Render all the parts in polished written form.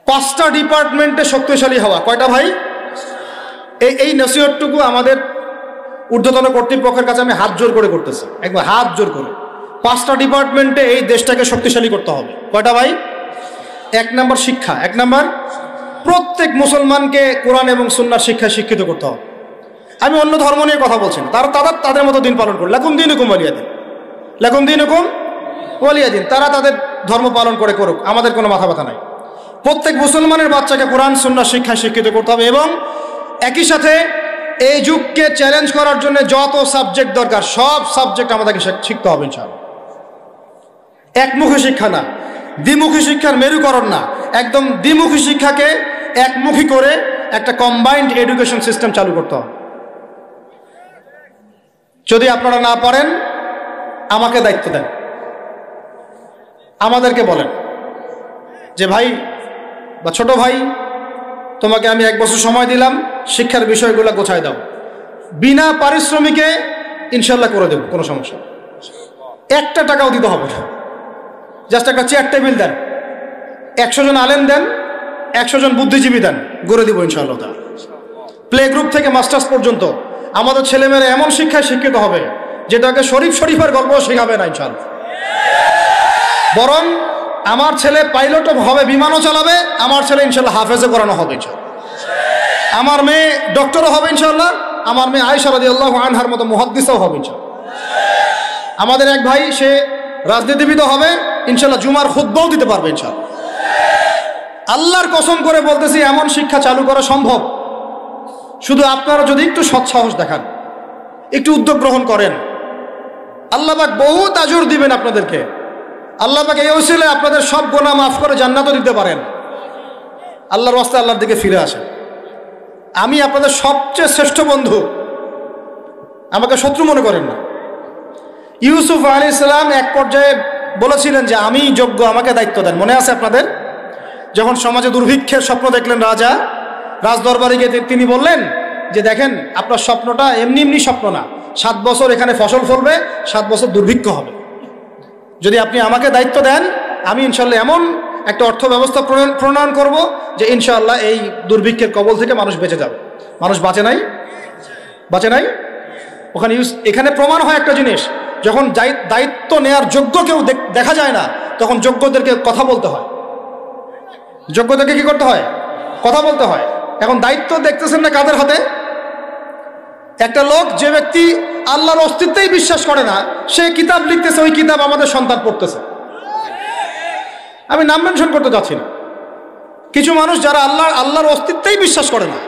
5টা ডিপার্টমেন্টে শক্তিশালী হওয়া। কয়টা ভাই? এই নসিহতটুকু আমাদের ঊর্ধ্বতন কর্তৃপক্ষের কাছে আমি হাত জোর করে করতেছি, একবার হাত জোর করে। 5টা ডিপার্টমেন্টে এই দেশটাকে শক্তিশালী করতে হবে। কয়টা ভাই? 1 নম্বর শিক্ষা। 1 নম্বর, প্রত্যেক মুসলমানকে কোরআন এবং সুন্নাহর শিক্ষায় শিক্ষিত করতে হবে। আমি অন্য ধর্ম নিয়ে কথা বলছি না, তাদের মতো দিন পালন করে, লাকুম দীনুকুম ওয়ালিয়া দিন, লাকুম দীনুকুম ওয়ালিয়া দিন। তারা তাদের ধর্ম পালন করে করুক, আমাদের কোনো মাথা ব্যথা নাই। প্রত্যেক মুসলমানের বাচ্চাকে কোরআন সুন্নাহর শিক্ষায় শিক্ষিত করতে হবে এবং একই সাথে এই যুগকে চ্যালেঞ্জ করার জন্য যত সাবজেক্ট দরকার সব সাবজেক্ট আমাদেরকে শিখতে হবে ইনশাআল্লাহ। একমুখী শিক্ষা না, দ্বিমুখী শিক্ষার মেরুকরণ না, একদম দ্বিমুখী শিক্ষাকে একমুখী করে একটা কম্বাইন্ড এডুকেশন সিস্টেম চালু করতে হবে। যদি আপনারা না পারেন আমাকে দায়িত্ব দেন, আমাদেরকে বলেন যে ভাই বা ছোট ভাই, তোমাকে আমি 1 বছর সময় দিলাম, শিক্ষার বিষয়গুলো গোছায় দাও, বিনা পারিশ্রমিকে ইনশাল্লাহ করে দেব, কোনো সমস্যা। 1টা টাকাও দিতে হবে না, জাস্ট একটা চেয়ার টেবিল দেন, 100 জন আলেম দেন, 100 জন বুদ্ধিজীবী দেন, গড়ে দিব ইনশাআল্লাহ। প্লে গ্রুপ থেকে মাস্টার্স পর্যন্ত আমাদের ছেলেমেয়েরা এমন শিক্ষায় শিক্ষিত হবে যেটাকে শরীফের গল্প শেখাবে না ইনশাআল্লাহ। বরং আমার ছেলে পাইলটও হবে, বিমানও চালাবে, আমার ছেলে ইনশাআল্লাহ হাফেজও করানো হবে ইনশাআল্লাহ। আমার মেয়ে ডক্টরও হবে ইনশাআল্লাহ, আমার মেয়ে আয়েশা রাদিয়াল্লাহু আনহার মতো মুহাদ্দিসও হবে ইনশাআল্লাহ। আমাদের এক ভাই সে রাজনীতিবিদও হবে ইনশাআল্লাহ, জুমার খুতবাও দিতে পারবে ইনশাআল্লাহ। আল্লাহর কসম করে বলতেছি, এমন শিক্ষা চালু করা সম্ভব। শুধু আপনারা যদি একটু সৎসাহস দেখান, একটু উদ্যোগ গ্রহণ করেন, আল্লাহ পাক বহুত আজর দিবেন আপনাদেরকে। আল্লাহ পাক এই ওসিলায় আপনাদের সব গুনাহ মাফ করে জান্নাতও দিতে পারেন। আল্লাহর রাস্তায় আল্লাহর দিকে ফিরে আসেন। আমি আপনাদের সবচেয়ে শ্রেষ্ঠ বন্ধু, আমাকে শত্রু মনে করেন না। ইউসুফ আলাইহিস সালাম এক পর্যায়ে বলেছিলেন যে আমি যোগ্য, আমাকে দায়িত্ব দেন। মনে আছে আপনাদের? যখন সমাজে দুর্ভিক্ষের স্বপ্ন দেখলেন রাজা, রাজদরবারে গিয়ে তিনি বললেন যে দেখেন, আপনার স্বপ্নটা এমনি এমনি স্বপ্ন না, 7 বছর এখানে ফসল ফলবে, 7 বছর দুর্ভিক্ষ হবে। যদি আপনি আমাকে দায়িত্ব দেন, আমি ইনশাআল্লাহ এমন একটা অর্থ ব্যবস্থা প্রণয়ন করব যে ইনশাআল্লাহ এই দুর্ভিক্ষের কবল থেকে মানুষ বেঁচে যাবে। মানুষ বাঁচে নাই। এখানে প্রমাণ হয় একটা জিনিস, যখন দায়িত্ব নেয়ার যোগ্য কেউ দেখা যায় না, তখন যোগ্যদেরকে কথা বলতে হয়। যোগ্যদেরকে কি করতে হয়? কথা বলতে হয়। এখন দায়িত্ব দেখতেছেন না কাদের হাতে? একটা লোক, যে ব্যক্তি আল্লাহর অস্তিত্বেই বিশ্বাস করে না, সে কিতাব লিখতেছে, ওই কিতাব আমাদের সন্তান পড়তেছে। আমি নাম মেনশন করতে যাচ্ছি না। কিছু মানুষ যারা আল্লাহর অস্তিত্বেই বিশ্বাস করে না,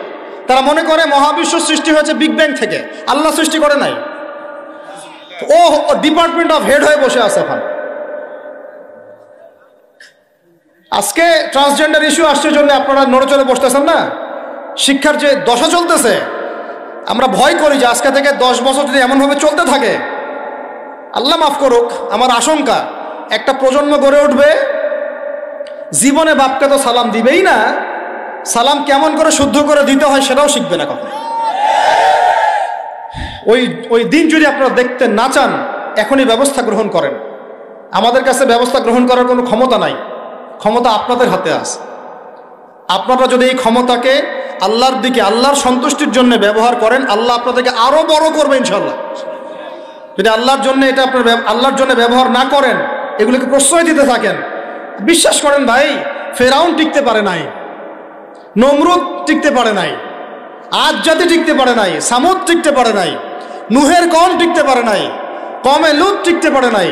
তারা মনে করে মহাবিশ্ব সৃষ্টি হয়েছে বিগ ব্যাং থেকে, আল্লাহ সৃষ্টি করে নাই। ও ডিপার্টমেন্ট অফ হেড হয়ে বসে আছে ওখানে। আজকে ট্রান্সজেন্ডার ইস্যু আসছে জন্য আপনারা নড়েচড়ে বসতেছেন না। শিক্ষার যে দশা চলতেছে, আমরা ভয় করি যে আজকে থেকে 10 বছর যদি এমনভাবে চলতে থাকে, আল্লাহ মাফ করুক, আমার আশঙ্কা একটা প্রজন্ম গড়ে উঠবে, জীবনে বাপকে তো সালাম দিবেই না, সালাম কেমন করে শুদ্ধ করে দিতে হয় সেটাও শিখবে না কখন। ওই দিন যদি আপনারা দেখতে না চান, এখনই ব্যবস্থা গ্রহণ করেন। আমাদের কাছে ব্যবস্থা গ্রহণ করার কোনো ক্ষমতা নাই, ক্ষমতা আপনাদের হাতে আছে। আপনারা যদি এই ক্ষমতাকে আল্লাহর দিকে, আল্লাহর সন্তুষ্টির জন্য ব্যবহার করেন, আল্লাহ আপনাদেরকে আরো বড় করবে ইনশাআল্লাহ। যদি আল্লাহর জন্য এটা আপনার আল্লাহর জন্য ব্যবহার না করেন, এগুলোকে প্রশ্রয় দিতে থাকেন, বিশ্বাস করেন ভাই, ফেরাউন টিকতে পারে নাই, নমরুদ টিকতে পারে নাই, আদ জাতি টিকতে পারে নাই, সামুদ টিকতে পারে নাই, নুহের কওম টিকতে পারে নাই, কওমে লূত টিকতে পারে নাই,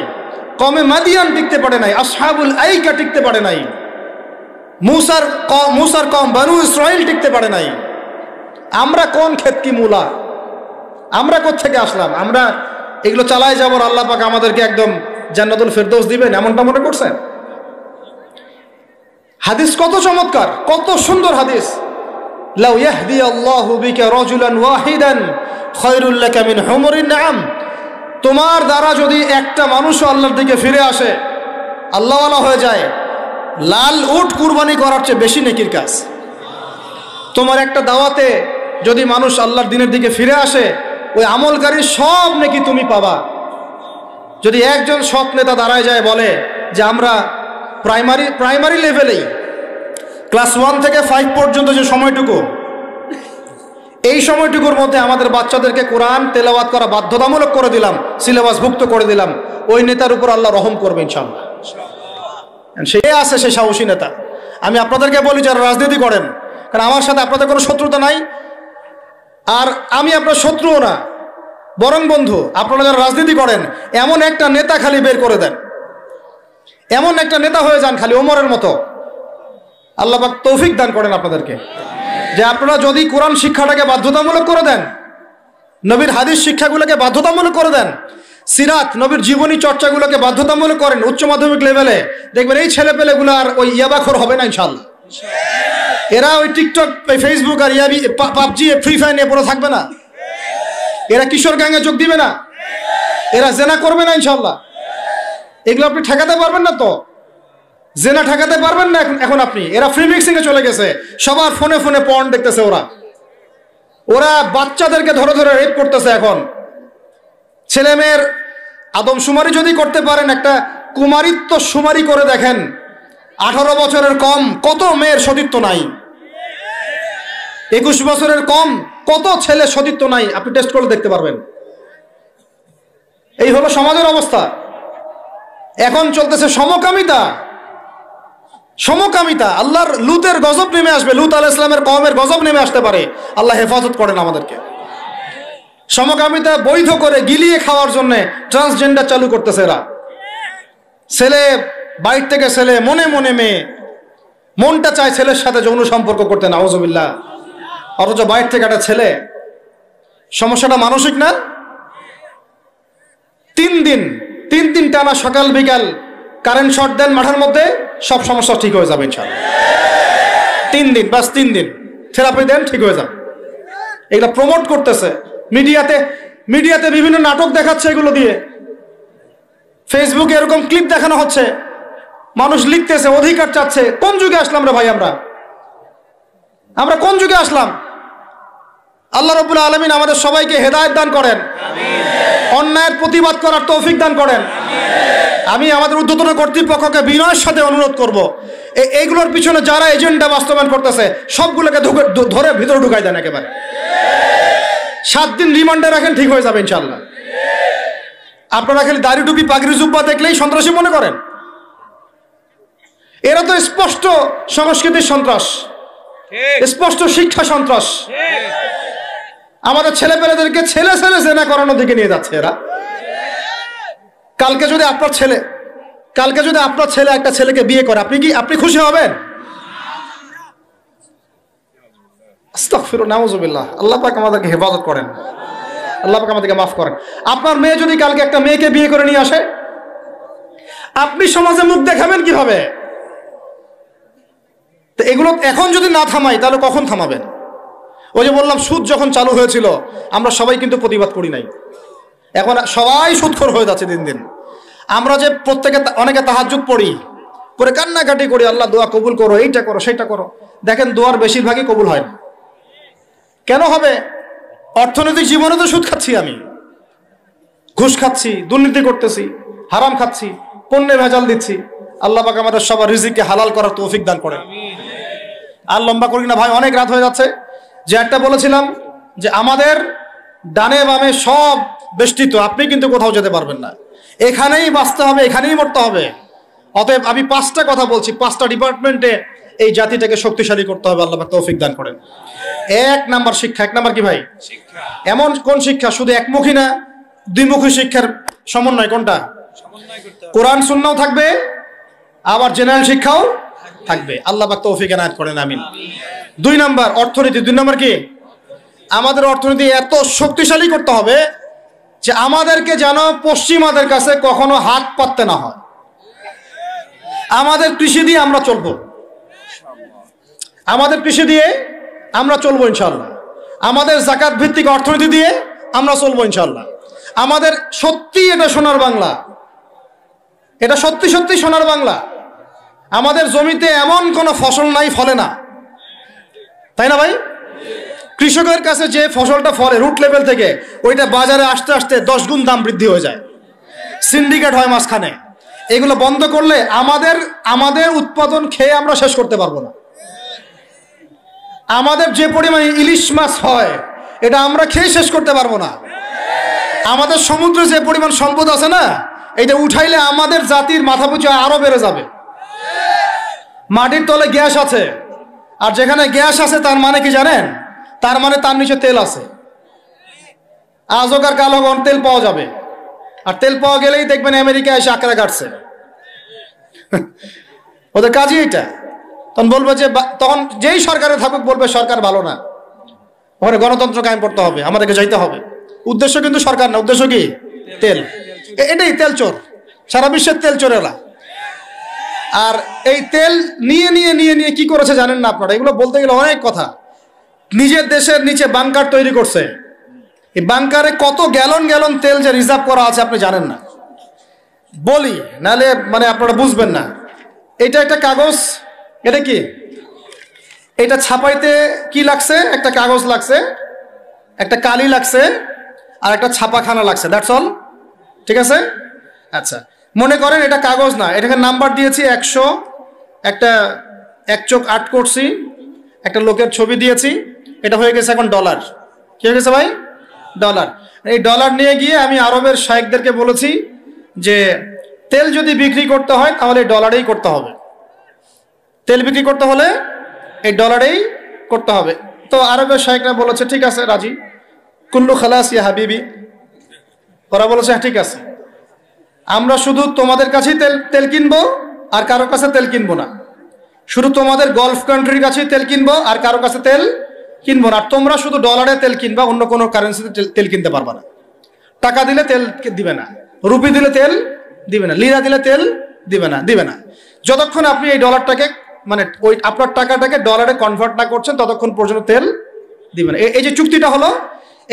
কওমে মাদিয়ান টিকতে পারে নাই, আসহাবুল আইকা টিকতে পারে নাই, মুসার কওম বনু ইসরাইল টিকতে পারে নাই। আমরা কোন ক্ষেত কি মূলা? আমরা কোত্থেকে আসলাম? আমরা এগুলো চালায় যাবো, আল্লাহ পাক আমাদেরকে একদম জান্নাতুল ফেরদৌস দিবেন এমনটা মনে করছেন? হাদিস কত চমৎকার, কত সুন্দর হাদিস। লাউ ইয়াহদি আল্লাহু বিকা রাজুলান ওয়াহিদান খায়রুল লাকা মিন হুমুরিন নাম। তোমার দ্বারা যদি একটা মানুষও আল্লাহর দিকে ফিরে আসে, আল্লাহওয়ালা হয়ে যায়, লাল উট কুরবানি করার চেয়ে বেশি নেকির কাজ। তোমার একটা দাওয়াতে যদি মানুষ আল্লাহর দিনের দিকে ফিরে আসে, ওই আমলকারী সব নেকি তুমি পাবা। যদি একজন সৎ নেতা দাঁড়ায় যায় বলে যে আমরা প্রাইমারি লেভেলেই ক্লাস 1 থেকে 5 পর্যন্ত যে সময়টুকু, এই সময়টুকুর মধ্যে আমাদের বাচ্চাদেরকে কোরআন তেলাওয়াত করা বাধ্যতামূলক করে দিলাম, সিলেবাসভুক্ত করে দিলাম, ওই নেতার উপর আল্লাহ রহম করবে ইনশাআল্লাহ। সে আছে, সে সাহসী নেতা। আমি আপনাদেরকে বলি যারা রাজনীতি করেন, কারণ আমার সাথে আপনাদের কোনো শত্রুতা নাই, আর আমি আপনার শত্রুও না, বরং বন্ধু। আপনারা যারা রাজনীতি করেন, এমন একটা নেতা খালি বের করে দেন, এমন একটা নেতা হয়ে যান খালি ওমরের মতো। আল্লাহ পাক তৌফিক দান করেন আপনাদেরকে, যে আপনারা যদি কোরআন শিক্ষাটাকে বাধ্যতামূলক করে দেন, নবীর হাদিস শিক্ষাগুলোকে বাধ্যতামূলক করে দেন, সিরাত নবীর জীবনী চর্চাগুলোকে বাধ্যতামূলক করেন উচ্চ মাধ্যমিক লেভেলে, দেখবেন এই ছেলেপেলেগুলো আর ওই ইয়াবাখোর হবে না ইনশাআল্লাহ। এরা ওই টিকটক, ফেসবুক আর পাবজি, ফ্রি ফায়ার নিয়ে পড়ে থাকবে না। এরা কিশোর গ্যাংয়ে যোগ দিবে না, এরা জেনা করবে না ইনশাআল্লাহ। এগুলো আপনি ঠেকাতে পারবেন না তো, জেনা ঠেকাতে পারবেন না এখন আপনি। এরা ফ্রি মিক্সিং এ চলে গেছে, সবার ফোনে ফোনে পর্ন দেখতেছে। ওরা বাচ্চাদেরকে ধরে ধরে রেপ করতেছে। এখন ছেলে মেয়ের আদমশুমারি যদি করতে পারেন, একটা কুমারিত্ব শুমারি করে দেখেন, 18 বছরের কম কত মেয়ের সতীত্ব নাই, 21 বছরের কম কত ছেলে সতীত্ব নাই, আপনি টেস্ট করে দেখতে পারবেন। এই হলো সমাজের অবস্থা। এখন চলতেছে সমকামিতা, সমকামিতা। আল্লাহর লুতের গজব নেমে আসবে, লুত আলাইহিস সালামের কওমের গজব নেমে আসতে পারে। আল্লাহ হেফাজত করেন আমাদেরকে। সমকামিতা বৈধ করে গিলিয়ে খাওয়ার জন্য ট্রান্সজেন্ডার চালু করতেছে এরা। ছেলে বাইর থেকে ছেলে, মনে মনে মেয়ে, মনটা চায় ছেলের সাথে যৌন সম্পর্ক করতে, নাউজুবিল্লাহ, অথচ বাইর থেকে একটা ছেলে। সমস্যাটা মানসিক না? 3 দিন টানা সকাল বিকাল কারেন্ট শর্ট দেন মাঠের মধ্যে, সব সমস্যা ঠিক হয়ে যাবে ইনশাআল্লাহ। 3 দিন, বাস 3 দিন থেরাপি দেন, ঠিক হয়ে যাবে। এগুলো প্রমোট করতেছে মিডিয়াতে বিভিন্ন নাটক দেখাচ্ছে, এগুলো দিয়ে ফেসবুকে এরকম ক্লিপ দেখানো হচ্ছে, মানুষ লিখতেছে, অধিকার চাচ্ছে। কোন যুগে আসলাম রে ভাই? আমরা কোন যুগে আসলাম? আল্লাহ রাব্বুল আলামিন আমাদের সবাইকে হেদায়েত দান করেন, অন্যায়ের প্রতিবাদ করার তৌফিক দান করেন। আমি আমাদের ঊর্ধ্বতন কর্তৃপক্ষকে বিনয়ের সাথে অনুরোধ করব, এইগুলোর পিছনে যারা এজেন্ডা বাস্তবায়ন করতেছে সবগুলোকে ধরে ভিতরে ঢুকাই দেন একেবারে। 7 দিন রিমান্ডে রাখেন, ঠিক হয়ে যাবে ইনশাআল্লাহ। আপনারা খালি দাড়ি টুপি পাগড়ি জুব্বা দেখলেই সন্ত্রাসী মনে করেন? এরা তো স্পষ্ট সংস্কৃতির সন্ত্রাস, স্পষ্ট শিক্ষা সন্ত্রাস। আমাদের ছেলেপেলেদেরকে ছেলে জেনা করানোর দিকে নিয়ে যাচ্ছে এরা। কালকে যদি আপনার ছেলে একটা ছেলেকে বিয়ে করে, আপনি খুশি হবেন? আস্তাগফিরুল্লাহ, নাউযুবিল্লাহ। আল্লাহ পাক আমাদেরকে হেফাজত করেন, আল্লাহ পাক আমাদেরকে মাফ করেন। আপনার মেয়ে যদি কালকে একটা মেয়েকে বিয়ে করে নিয়ে আসে, আপনি সমাজে মুখ দেখাবেন কিভাবে? তো এগুলো এখন যদি না থামাই, তাহলে কখন থামাবেন? ওই যে বললাম, সুদ যখন চালু হয়েছিল আমরা সবাই কিন্তু প্রতিবাদ করি নাই। এখন সবাই সুদখোর হয়ে যাচ্ছে দিন দিন। আমরা যে অনেকে তাহাজ্জুদ পড়ি, পরে কান্নাকাটি করি, আল্লাহ দোয়া কবুল করো, এইটা করো সেইটা করো। দেখেন দোয়ার বেশিরভাগই কবুল হয় না। কেন হবে? অর্থনৈতিক জীবনে তো সুদ খাচ্ছি, আমি ঘুষ খাচ্ছি, দুর্নীতি করতেছি, হারাম খাচ্ছি, পণ্যে ভেজাল দিচ্ছি। আল্লাহ পাক আমাদের সবার রিজিককে হালাল করার তৌফিক দান করেন। আর লম্বা করি না ভাই, অনেক রাত হয়ে যাচ্ছে। যে একটা বলেছিলাম যে আমাদের ডানে বামে সব বেষ্টিত, আপনি কিন্তু কোথাও যেতে পারবেন না, এখানেই বাঁচতে হবে, এখানেই মরতে হবে। অতএব আমি 5টা কথা বলছি, 5টা ডিপার্টমেন্টে এই জাতিটাকে শক্তিশালী করতে হবে। আল্লাহ পাক তৌফিক দান করেন। 1 নাম্বার শিক্ষা। 1 নাম্বার কি ভাই? এমন কোন শিক্ষা? শুধু একমুখী না, দ্বিমুখী শিক্ষার সমন্বয়। কোনটা? কোরআন সুন্নাহও থাকবে, আবার জেনারেল শিক্ষাও থাকবে। আল্লাহ পাক তৌফিক এনায়েত করেন, আমিন। 2 নাম্বার অর্থনীতি। 2 নাম্বার কি? আমাদের অর্থনীতি এত শক্তিশালী করতে হবে যে আমাদেরকে যেন পশ্চিমাদের কাছে কখনো হাত পাততে না হয়। আমাদের কৃষি দিয়ে আমরা চলবো, ইনশাআল্লাহ। আমাদের যাকাত ভিত্তিক অর্থনীতি দিয়ে আমরা চলবো ইনশাআল্লাহ। আমাদের সত্যি এটা সোনার বাংলা, এটা সত্যি সোনার বাংলা। আমাদের জমিতে এমন কোনো ফসল নাই ফলে না, তাই না ভাই? কৃষকের কাছে যে ফসলটা ফলে রুট লেভেল থেকে, ওইটা বাজারে আসতে আসতে 10 গুণ দাম বৃদ্ধি হয়ে যায়, সিন্ডিকেট হয় মাঝখানে। এগুলো বন্ধ করলে আমাদের উৎপাদন খেয়ে আমরা শেষ করতে পারবো না। আমাদের যে পরিমাণ ইলিশ মাছ হয় এটা আমরা খেয়ে শেষ করতে পারবো না। আমাদের সমুদ্রে যে পরিমাণ সম্পদ আছে না, এটা উঠাইলে আমাদের জাতির মাথা পিছু আরো বেড়ে যাবে। মাটির তলে গ্যাস আছে, আর যেখানে গ্যাস আছে তার মানে কি জানেন? তার মানে তার নিচে তেল আছে। আজকার কালো তেল পাওয়া যাবে, আর তেল পাওয়া গেলেই দেখবেন আমেরিকা এসে আঁকড়া কাটছে। ওদের কাজই এটা। তখন বলবে যে, তখন যেই সরকারে থাকুক বলবে সরকার ভালো না, ওখানে গণতন্ত্র কায়েম করতে হবে, আমাদেরকে যাইতে হবে। উদ্দেশ্য কিন্তু সরকার না, উদ্দেশ্য কি? তেল। এটাই তেল চোর, সারা বিশ্বের তেল চোরেরা। আর এই তেল নিয়ে নিয়ে নিয়ে নিয়ে কি করেছে জানেন না আপনারা? এগুলো বলতে গেলে অনেক কথা। নিজের দেশের নিচে বাংকার তৈরি করছে। এই বাংকারে কত গ্যালন গ্যালন তেল যে রিজার্ভ করা আছে আপনি জানেন না। বলি নাহলে মানে আপনারা বুঝবেন না। এটা একটা কাগজ, এটা কি? এটা ছাপাইতে কি লাগছে? একটা কাগজ লাগছে, একটা কালি লাগছে, আর একটা ছাপাখানা লাগছে। That's all. ঠিক আছে? আচ্ছা, মনে করেন এটা কাগজ না, এটাকে নাম্বার দিয়েছি 100, একটা 1 চোখ 8 করছি, একটা লোকের ছবি দিয়েছি, এটা হয়ে গেছে এখন ডলার। কি হয়ে গেছে ভাই? ডলার। এই ডলার নিয়ে গিয়ে আমি আরবের শায়েখদেরকে বলেছি যে তেল যদি বিক্রি করতে হয় তাহলে ডলারেই করতে হবে। তেল বিক্রি করতে হলে এই ডলারেই করতে হবে। তো আরবের শায়েখরা বলেছে ঠিক আছে, রাজি। কুল্লু খালাস ইয়া হাবিবি। ওরা বলেছে ঠিক আছে, আমরা শুধু তোমাদের কাছেই তেল কিনবো, আর কারো কাছে তেল কিনবো না। শুধু তোমাদের গলফ কান্ট্রির কাছেই তেল কিনবো, আর কারো কাছে তেল কিনবো না। আর তোমরা শুধু ডলারে তেল কিনবা, অন্য কোনো কারেন্সিতে তেল কিনতে পারবা না। টাকা দিলে তেল দিবে না, রুপি দিলে তেল দিবে না, লিরা দিলে তেল দিবে না। যতক্ষণ আপনি এই ডলারটাকে মানে ওই আপনার টাকাটাকে ডলারে কনভার্ট না করছেন ততক্ষণ পর্যন্ত তেল দিবে না। এই যে চুক্তিটা হলো,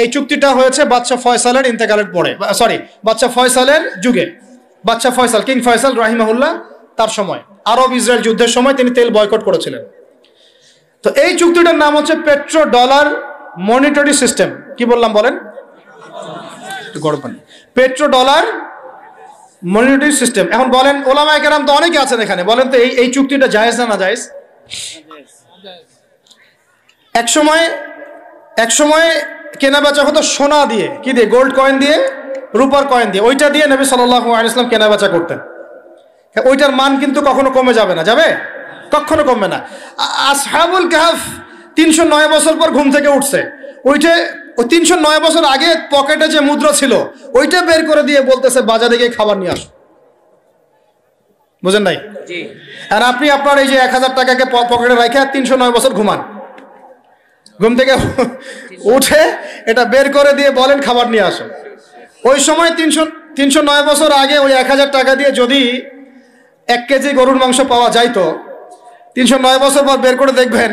এই চুক্তিটা হয়েছে বাদশাহ ফয়সালের ইন্তেকালের পরে, সরি বাদশাহ ফয়সালের যুগে। বাদশাহ ফয়সাল, কিং ফয়সাল রাহিমাহুল্লাহ, তার সময় আরব ইসরায়েল যুদ্ধের সময় তিনি তেল বয়কট করেছিলেন। তো এই চুক্তিটার নাম হচ্ছে পেট্রো ডলার মনিটরি সিস্টেম। কি বললাম বলেন? Petro dollar monetary system. এখন বলেন, ওলামায়ে কেরাম তো অনেকে আছেন এখানে, বলেন তো এই চুক্তিটা জায়েজ না নাজায়েজ? এক সময় কেনা বেচা হতো সোনা দিয়ে, কি দিয়ে? গোল্ড কয়েন দিয়ে, রূপার কয়েন দিয়ে। ওইটা দিয়ে নবী সাল্লাল্লাহু আলাইহি ওয়াসাল্লাম কেনা বেচা করতেন। ওইটার মান কিন্তু কখনো কমে যাবে না, যাবে? কখনো কমবে না। আসহাবুল কাহফ 309 বছর পর ঘুম থেকে উঠছে, ওই 309 বছর আগে পকেটে যে মুদ্রা ছিল ওইটা বের করে দিয়ে বলতেছে বাজারে গিয়ে খাবার নিয়ে আসো। বুঝেন নাই? আর আপনি আপনার এই যে 1000 টাকাকে পকেটে রেখে 309 বছর ঘুমান, ঘুম থেকে উঠে এটা বের করে দিয়ে বলেন খাবার নিয়ে আসো। ওই সময় 309 বছর আগে ওই 1000 টাকা দিয়ে যদি 1 কেজি গরুর মাংস পাওয়া যাইতো, 309 বছর পর বের করে দেখবেন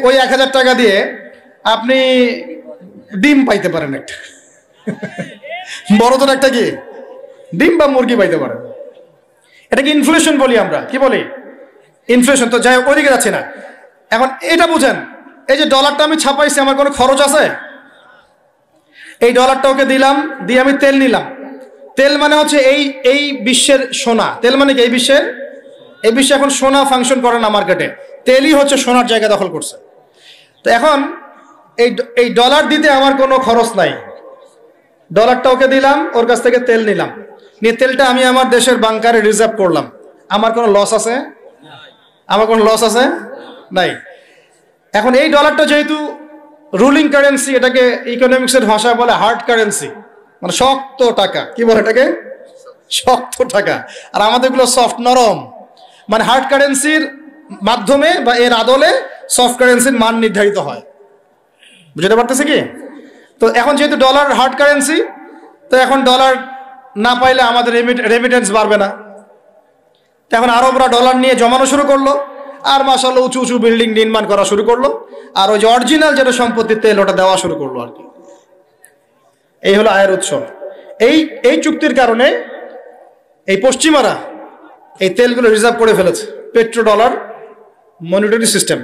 ওই 1000 টাকা দিয়ে আপনি ডিম পাইতে পারেন, একটা বড়দের একটা কি ডিম বা মুরগি পাইতে পারেন। এটাকে ইনফ্লেশন বলি আমরা। কি বলি? ইনফ্লেশন। তো যাই হোক, ওইদিকে যাচ্ছি না। এখন এটা বুঝেন, এই যে ডলারটা আমি ছাপাইছি, আমার কোনো খরচ আছে? এই ডলারটা ওকে দিলাম, দিয়ে আমি তেল নিলাম। তেল মানে হচ্ছে এই বিশ্বের সোনা। তেল মানে কি? এই বিশ্বে এখন সোনা ফাংশন করে না মার্কেটে, তেলই হচ্ছে সোনার জায়গা দখল করছে। তো এখন এই ডলার দিতে আমার কোনো খরচ নাই। ডলারটা ওকে দিলাম, ওর কাছ থেকে তেল নিলাম, নিয়ে তেলটা আমি আমার দেশের বাংকারে রিজার্ভ করলাম। আমার কোনো লস আছে? আমার কোনো লস আছে? নাই। এখন এই ডলারটা যেহেতু রুলিং কারেন্সি, এটাকে ইকোনমিক্সের ভাষায় বলে হার্ড কারেন্সি, মানে শক্ত টাকা। কি বলে এটাকে? শক্ত টাকা। আর আমাদেরগুলো সফট, নরম। মানে হার্ড কারেন্সির মাধ্যমে বা এর আদলে সফট কারেন্সির মান নির্ধারিত হয়। বুঝতে পারতেছে কি? তো এখন যেহেতু ডলার হার্ড কারেন্সি, তো এখন ডলার না পাইলে আমাদের রেমিটেন্স বাড়বে না। তো এখন আরবরা ডলার নিয়ে জমানো শুরু করলো, আর মাশাআল্লাহ উঁচু উঁচু বিল্ডিং নির্মাণ করা শুরু করলো, আর ওই যে অরিজিনাল যেটা সম্পত্তি তেল ওটা দেওয়া শুরু করলো আর কি। এই হলো আয়ের উৎস। এই চুক্তির কারণে এই পশ্চিমারা এই তেলগুলো রিজার্ভ করে ফেলেছে, পেট্রো ডলার মনিটরি সিস্টেম।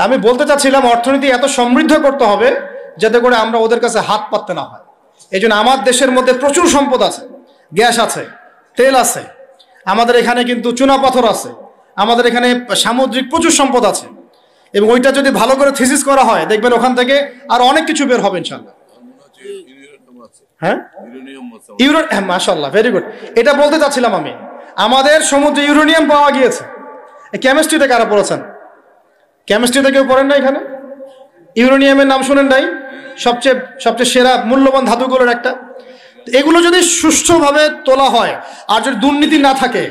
আমি বলতে চাচ্ছিলাম অর্থনীতি এত সমৃদ্ধ করতে হবে যাতে করে আমরা ওদের কাছে হাত পাততে না হয়। এই জন্য আমার দেশের মধ্যে প্রচুর সম্পদ আছে, গ্যাস আছে, তেল আছে, আমাদের এখানে কিন্তু চুনাপাথর আছে, আমাদের এখানে সামুদ্রিক প্রচুর সম্পদ আছে। এবং ওইটা যদি ভালো করে থিসিস করা হয় দেখবেন ওখান থেকে আর অনেক কিছু বের হবে ইনশাআল্লাহ। হ্যাঁ, মাশাআল্লাহ, ভেরি গুড। এটা বলতে চাচ্ছিলাম আমি, আমাদের সমুদ্রে ইউরেনিয়াম পাওয়া গিয়েছে। কেমিস্ট্রিতে কারা পড়েছেন? কেমিস্ট্রিতে কেউ পড়েন না এখানে? ইউরেনিয়ামের নাম শুনেন নাই? সবচেয়ে সেরা মূল্যবান ধাতুগুলোর একটা। এগুলো যদি সুষ্ঠুভাবে তোলা হয় আর যদি দুর্নীতি না থাকে,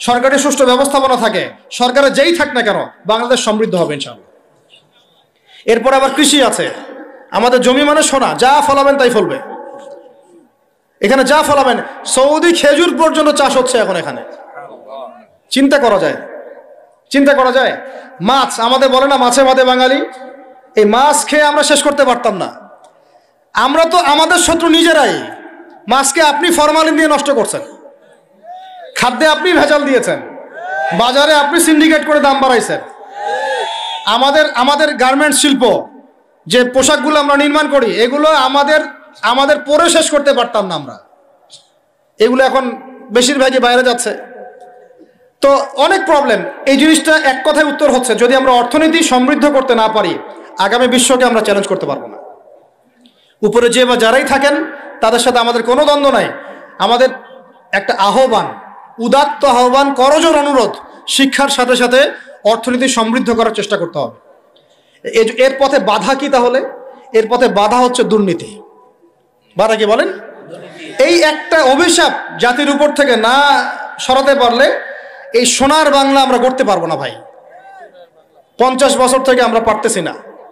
সরকারের সুষ্ঠু ব্যবস্থাপনা থাকে, সরকারের যেই থাক না কেন, বাংলাদেশ সমৃদ্ধ হবে ইনশাআল্লাহ। এরপর আবার কৃষি আছে। আমাদের জমি মানে সোনা, যা ফলাবেন তাই ফলবে এখানে, যা ফলাবেন। সৌদি খেজুর পর্যন্ত চাষ হচ্ছে এখন এখানে। চিন্তা করা যায়। মাছ, আমাদের বলে না মাছে ভাতে বাঙালি, এই মাছ খেয়ে আমরা শেষ করতে পারতাম না। আমরা তো আমাদের শত্রু নিজেরাই। মাছকে আপনি ফরমালিন দিয়ে নষ্ট করছেন, খাদ্যে আপনি ভেজাল দিয়েছেন, বাজারে আপনি সিন্ডিকেট করে দাম বাড়াইছেন। আমাদের গার্মেন্টস শিল্প, যে পোশাকগুলো আমরা নির্মাণ করি, এগুলো আমাদের পরে শেষ করতে পারতাম না আমরা। এগুলো এখন বেশিরভাগই বাইরে যাচ্ছে। তো অনেক প্রবলেম। এই জিনিসটা এক কথায় উত্তর হচ্ছে, যদি আমরা অর্থনীতি সমৃদ্ধ করতে না পারি, আগামী বিশ্বকে আমরা চ্যালেঞ্জ করতে পারবো না। উপরে যে বা যারাই থাকেন তাদের সাথে আমাদের কোনো দ্বন্দ্ব নাই। আমাদের একটা আহ্বান, উদাত্ত আহ্বান, করজোর অনুরোধ, শিক্ষার সাথে সাথে অর্থনীতি সমৃদ্ধ করার চেষ্টা করতে হবে। এর পথে বাধা কি? তাহলে এর পথে বাধা হচ্ছে দুর্নীতি। বাধা কি বলেন? এই একটা অভিশাপ জাতির উপর থেকে না সরাতে পারলে এই সোনার বাংলা আমরা গড়তে পারবো না ভাই। 50 বছর থেকে আমরা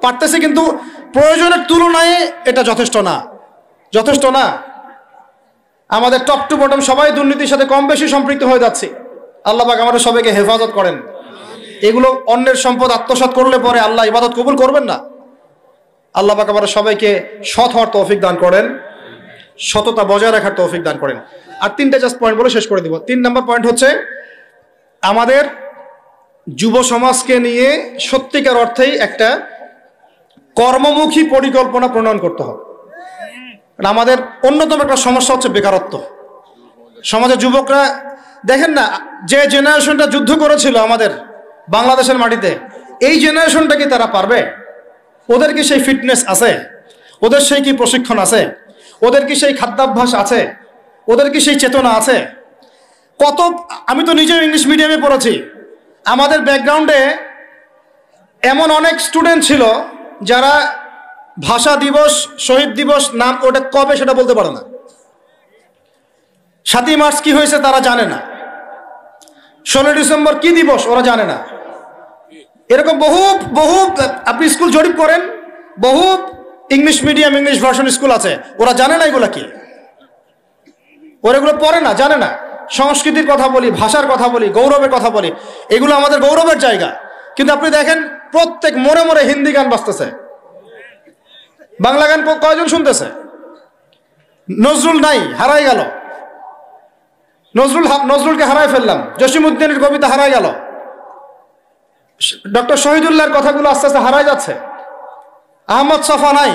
পারতেছি, কিন্তু প্রয়োজনের তুলনায় এটা যথেষ্ট না। আমাদের টপ টু বটম সবাই দুর্নীতির সাথে কম বেশি সম্পৃক্ত হয়ে যাচ্ছে। আল্লাহ পাক আমাদের সবাইকে হেফাজত করেন। এগুলো অন্যের সম্পদ আত্মসাৎ করলে পরে আল্লাহ ইবাদত কবুল করবেন না। আল্লাহ পাক আমাদের সবাইকে সৎ হওয়ার তৌফিক দান করেন, সততা বজায় রাখার তৌফিক দান করেন। আর 3টা জাস্ট পয়েন্ট বলে শেষ করে দিব। 3 নম্বর পয়েন্ট হচ্ছে, আমাদের যুব সমাজকে নিয়ে সত্যিকার অর্থেই একটা কর্মমুখী পরিকল্পনা প্রণয়ন করতে হবে। আমাদের অন্যতম একটা সমস্যা হচ্ছে বেকারত্ব। সমাজের যুবকরা দেখেন না, যে জেনারেশনটা যুদ্ধ করেছিল আমাদের বাংলাদেশের মাটিতে, এই জেনারেশনটা কি তারা পারবে? ওদের কি সেই ফিটনেস আছে? ওদের সেই কি প্রশিক্ষণ আছে? ওদের কি সেই খাদ্যাভ্যাস আছে? ওদের কি সেই চেতনা আছে? আমি তো নিজেও ইংলিশ মিডিয়ামে পড়েছি। আমাদের ব্যাকগ্রাউন্ডে এমন অনেক স্টুডেন্ট ছিল যারা ভাষা দিবস, শহীদ দিবস নাম ওটা কবে সেটা বলতে পারে না। 7ই মার্চ কি হয়েছে তারা জানে না। 16 ডিসেম্বর কি দিবস ওরা জানে না। এরকম বহু আপনি স্কুল জরিপ করেন, বহু English medium, English version school আছে, ওরা জানে না এগুলা কি। ওরা এগুলো পড়ে না, জানে না। সংস্কৃতির কথা বলি, ভাষার কথা বলি, গৌরবের কথা বলি, এগুলো আমাদের গৌরবের জায়গা। কিন্তু আপনি দেখেন প্রত্যেক মোড়ে মোড়ে হিন্দি গান বাজতেছে, বাংলা গান কয়জন শুনতেছে? নজরুল নাই, হারাই গেল। নজরুলকে হারাই ফেললাম, জসিমউদ্দিনের কবিতা হারাই গেল, ডক্টর শহীদুল্লাহর কথাগুলো আস্তে আস্তে হারাই যাচ্ছে। আহমদ ছফা নাই।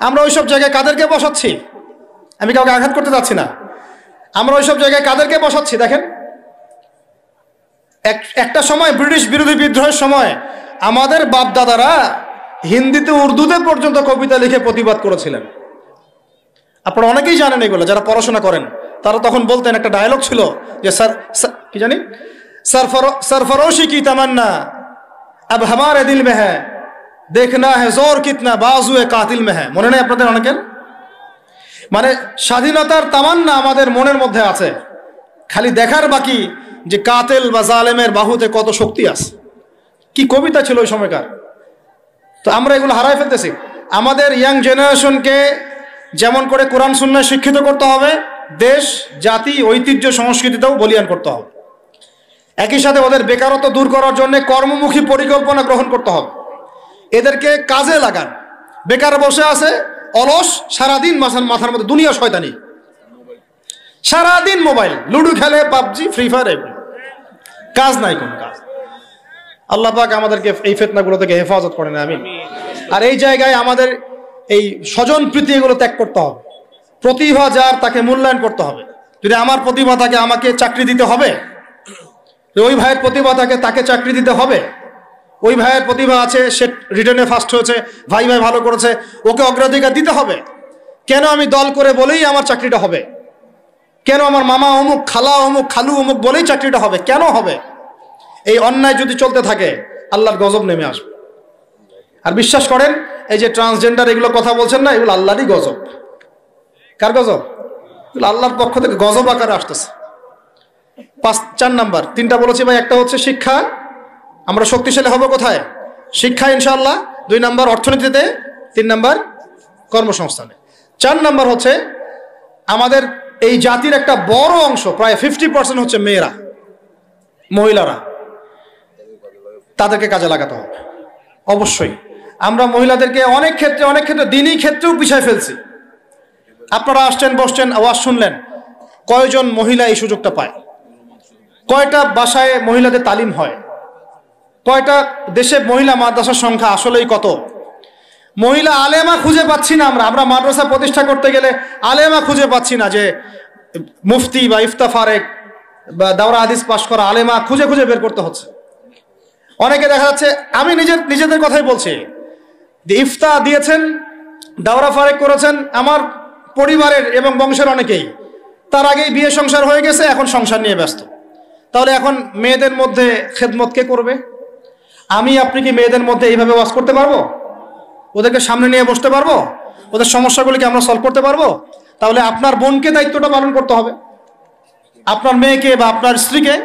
আমরা ওইসব জায়গায় কাদেরকে বসাচ্ছি? আমি কাউকে আঘাত করতে যাচ্ছি না। আমরা ওইসব জায়গায় কাদেরকে বসাচ্ছি দেখেন। একটা সময় ব্রিটিশ বিরোধী বিদ্রোহের সময় আমাদের বাপ দাদারা হিন্দিতে, উর্দুতে পর্যন্ত কবিতা লিখে প্রতিবাদ করেছিলেন। আপনারা অনেকেই জানেন এগুলো, যারা পড়াশোনা করেন। তারা তখন বলতেন, একটা ডায়লগ ছিল যে কি জানি, सरफरोशी की तमन्ना अब हमारे दिल में है, देखना है जोर कितना बाजुए कातिल में है। মনে নেই আপনাদের অনেকের? মানে স্বাধীনতার তামান্না আমাদের মনের মধ্যে আছে, খালি দেখার বাকি যে কাতিল বা জালেমের বাহুতে কত শক্তি আছে। কি কবিতা ছিল ওই সময়কার। তো আমরা এগুলো হারাই ফেলতেছি। আমাদের ইয়াং জেনারেশনকে যেমন করে কোরআন সুন্নাহ শিক্ষিত করতে হবে, দেশ, জাতি, ঐতিহ্য, সংস্কৃতিতেও বলিয়ান করতে হবে। একই সাথে ওদের বেকারত্ব দূর করার জন্য কর্মমুখী পরিকল্পনা গ্রহণ করতে হবে। এদেরকে কাজে লাগান। বেকার বসে আছে, অলস, সারাদিন মাথার মধ্যে দুনিয়া শয়তানি, সারাদিন মোবাইল, লুডো খেলে, পাবজি, ফ্রি ফায়ার, কাজ নাই, কোন কাজ। আল্লাহ পাক আমাদেরকে এই ফিতনাগুলো থেকে হেফাজত করেন, আমিন। আর এই জায়গায় আমাদের এই স্বজন প্রীতি এগুলো ত্যাগ করতে হবে। প্রতিভা যার, তাকে মূল্যায়ন করতে হবে। যদি আমার প্রতিভা থাকে, আমাকে চাকরি দিতে হবে। ওই ভাইয়ের প্রতিভা থাকে, তাকে চাকরি দিতে হবে। ওই ভাইয়ের প্রতিভা আছে, সে রিটেনে ফার্স্ট হয়েছে, ভাই ভালো করেছে, ওকে অগ্রাধিকার দিতে হবে। কেন আমি দল করে বলেই আমার চাকরিটা হবে? কেন আমার মামা অমুক, খালা অমুক, খালু অমুক বলেই চাকরিটা হবে? কেন হবে? এই অন্যায় যদি চলতে থাকে আল্লাহর গজব নেমে আসবে। আর বিশ্বাস করেন, এই যে ট্রান্সজেন্ডার এগুলো কথা বলছেন না, এগুলো আল্লাহরই গজব। কার গজব? এগুলো আল্লাহর পক্ষ থেকে গজব আকারে আসতেছে। 4 নাম্বার, 3টা বলেছি ভাই। একটা হচ্ছে শিক্ষা, আমরা শক্তিশালী হব কোথায়? শিক্ষা ইনশাআল্লাহ। 2 নাম্বার অর্থনীতিতে, 3 নাম্বার কর্মসংস্থানে। 4 নাম্বার হচ্ছে আমাদের এই জাতির একটা বড় অংশ, প্রায় 50% হচ্ছে মেয়েরা, মহিলারা। তাদেরকে কাজে লাগাতে হবে অবশ্যই। আমরা মহিলাদেরকে অনেক ক্ষেত্রে দিনই ক্ষেত্রেও পিছায় ফেলছি। আপনারা আসছেন, বসছেন, আওয়াজ শুনলেন, কয়জন মহিলা এই সুযোগটা পায়? কয়টা বাসায় মহিলাদের তালিম হয়? কয়টা দেশে মহিলা মাদ্রাসার সংখ্যা আসলেই কত? মহিলা আলেমা খুঁজে পাচ্ছি না। আমরা মাদ্রাসা প্রতিষ্ঠা করতে গেলে আলেমা খুঁজে পাচ্ছি না, যে মুফতি বা ইফতা ফারেক বা দাওরা হাদিস পাশ করা আলেমা খুঁজে বের করতে হচ্ছে। অনেকে দেখা যাচ্ছে, আমি নিজেদের কথাই বলছি, ইফতা দিয়েছেন, দাওরা ফারেক করেছেন আমার পরিবারের এবং বংশের অনেকেই, তার আগেই বিয়ে সংসার হয়ে গেছে, এখন সংসার নিয়ে ব্যস্ত। তাহলে এখন মেয়েদের মধ্যে খেদমত কে করবে? আমি আপনি কি মেয়েদের মধ্যে এইভাবে ওয়াজ করতে পারবো? ওদেরকে সামনে নিয়ে বসতে পারবো? ওদের সমস্যাগুলিকে আমরা সলভ করতে পারবো? তাহলে আপনার বোনকে দায়িত্বটা পালন করতে হবে, আপনার মেয়েকে বা আপনার স্ত্রীকে।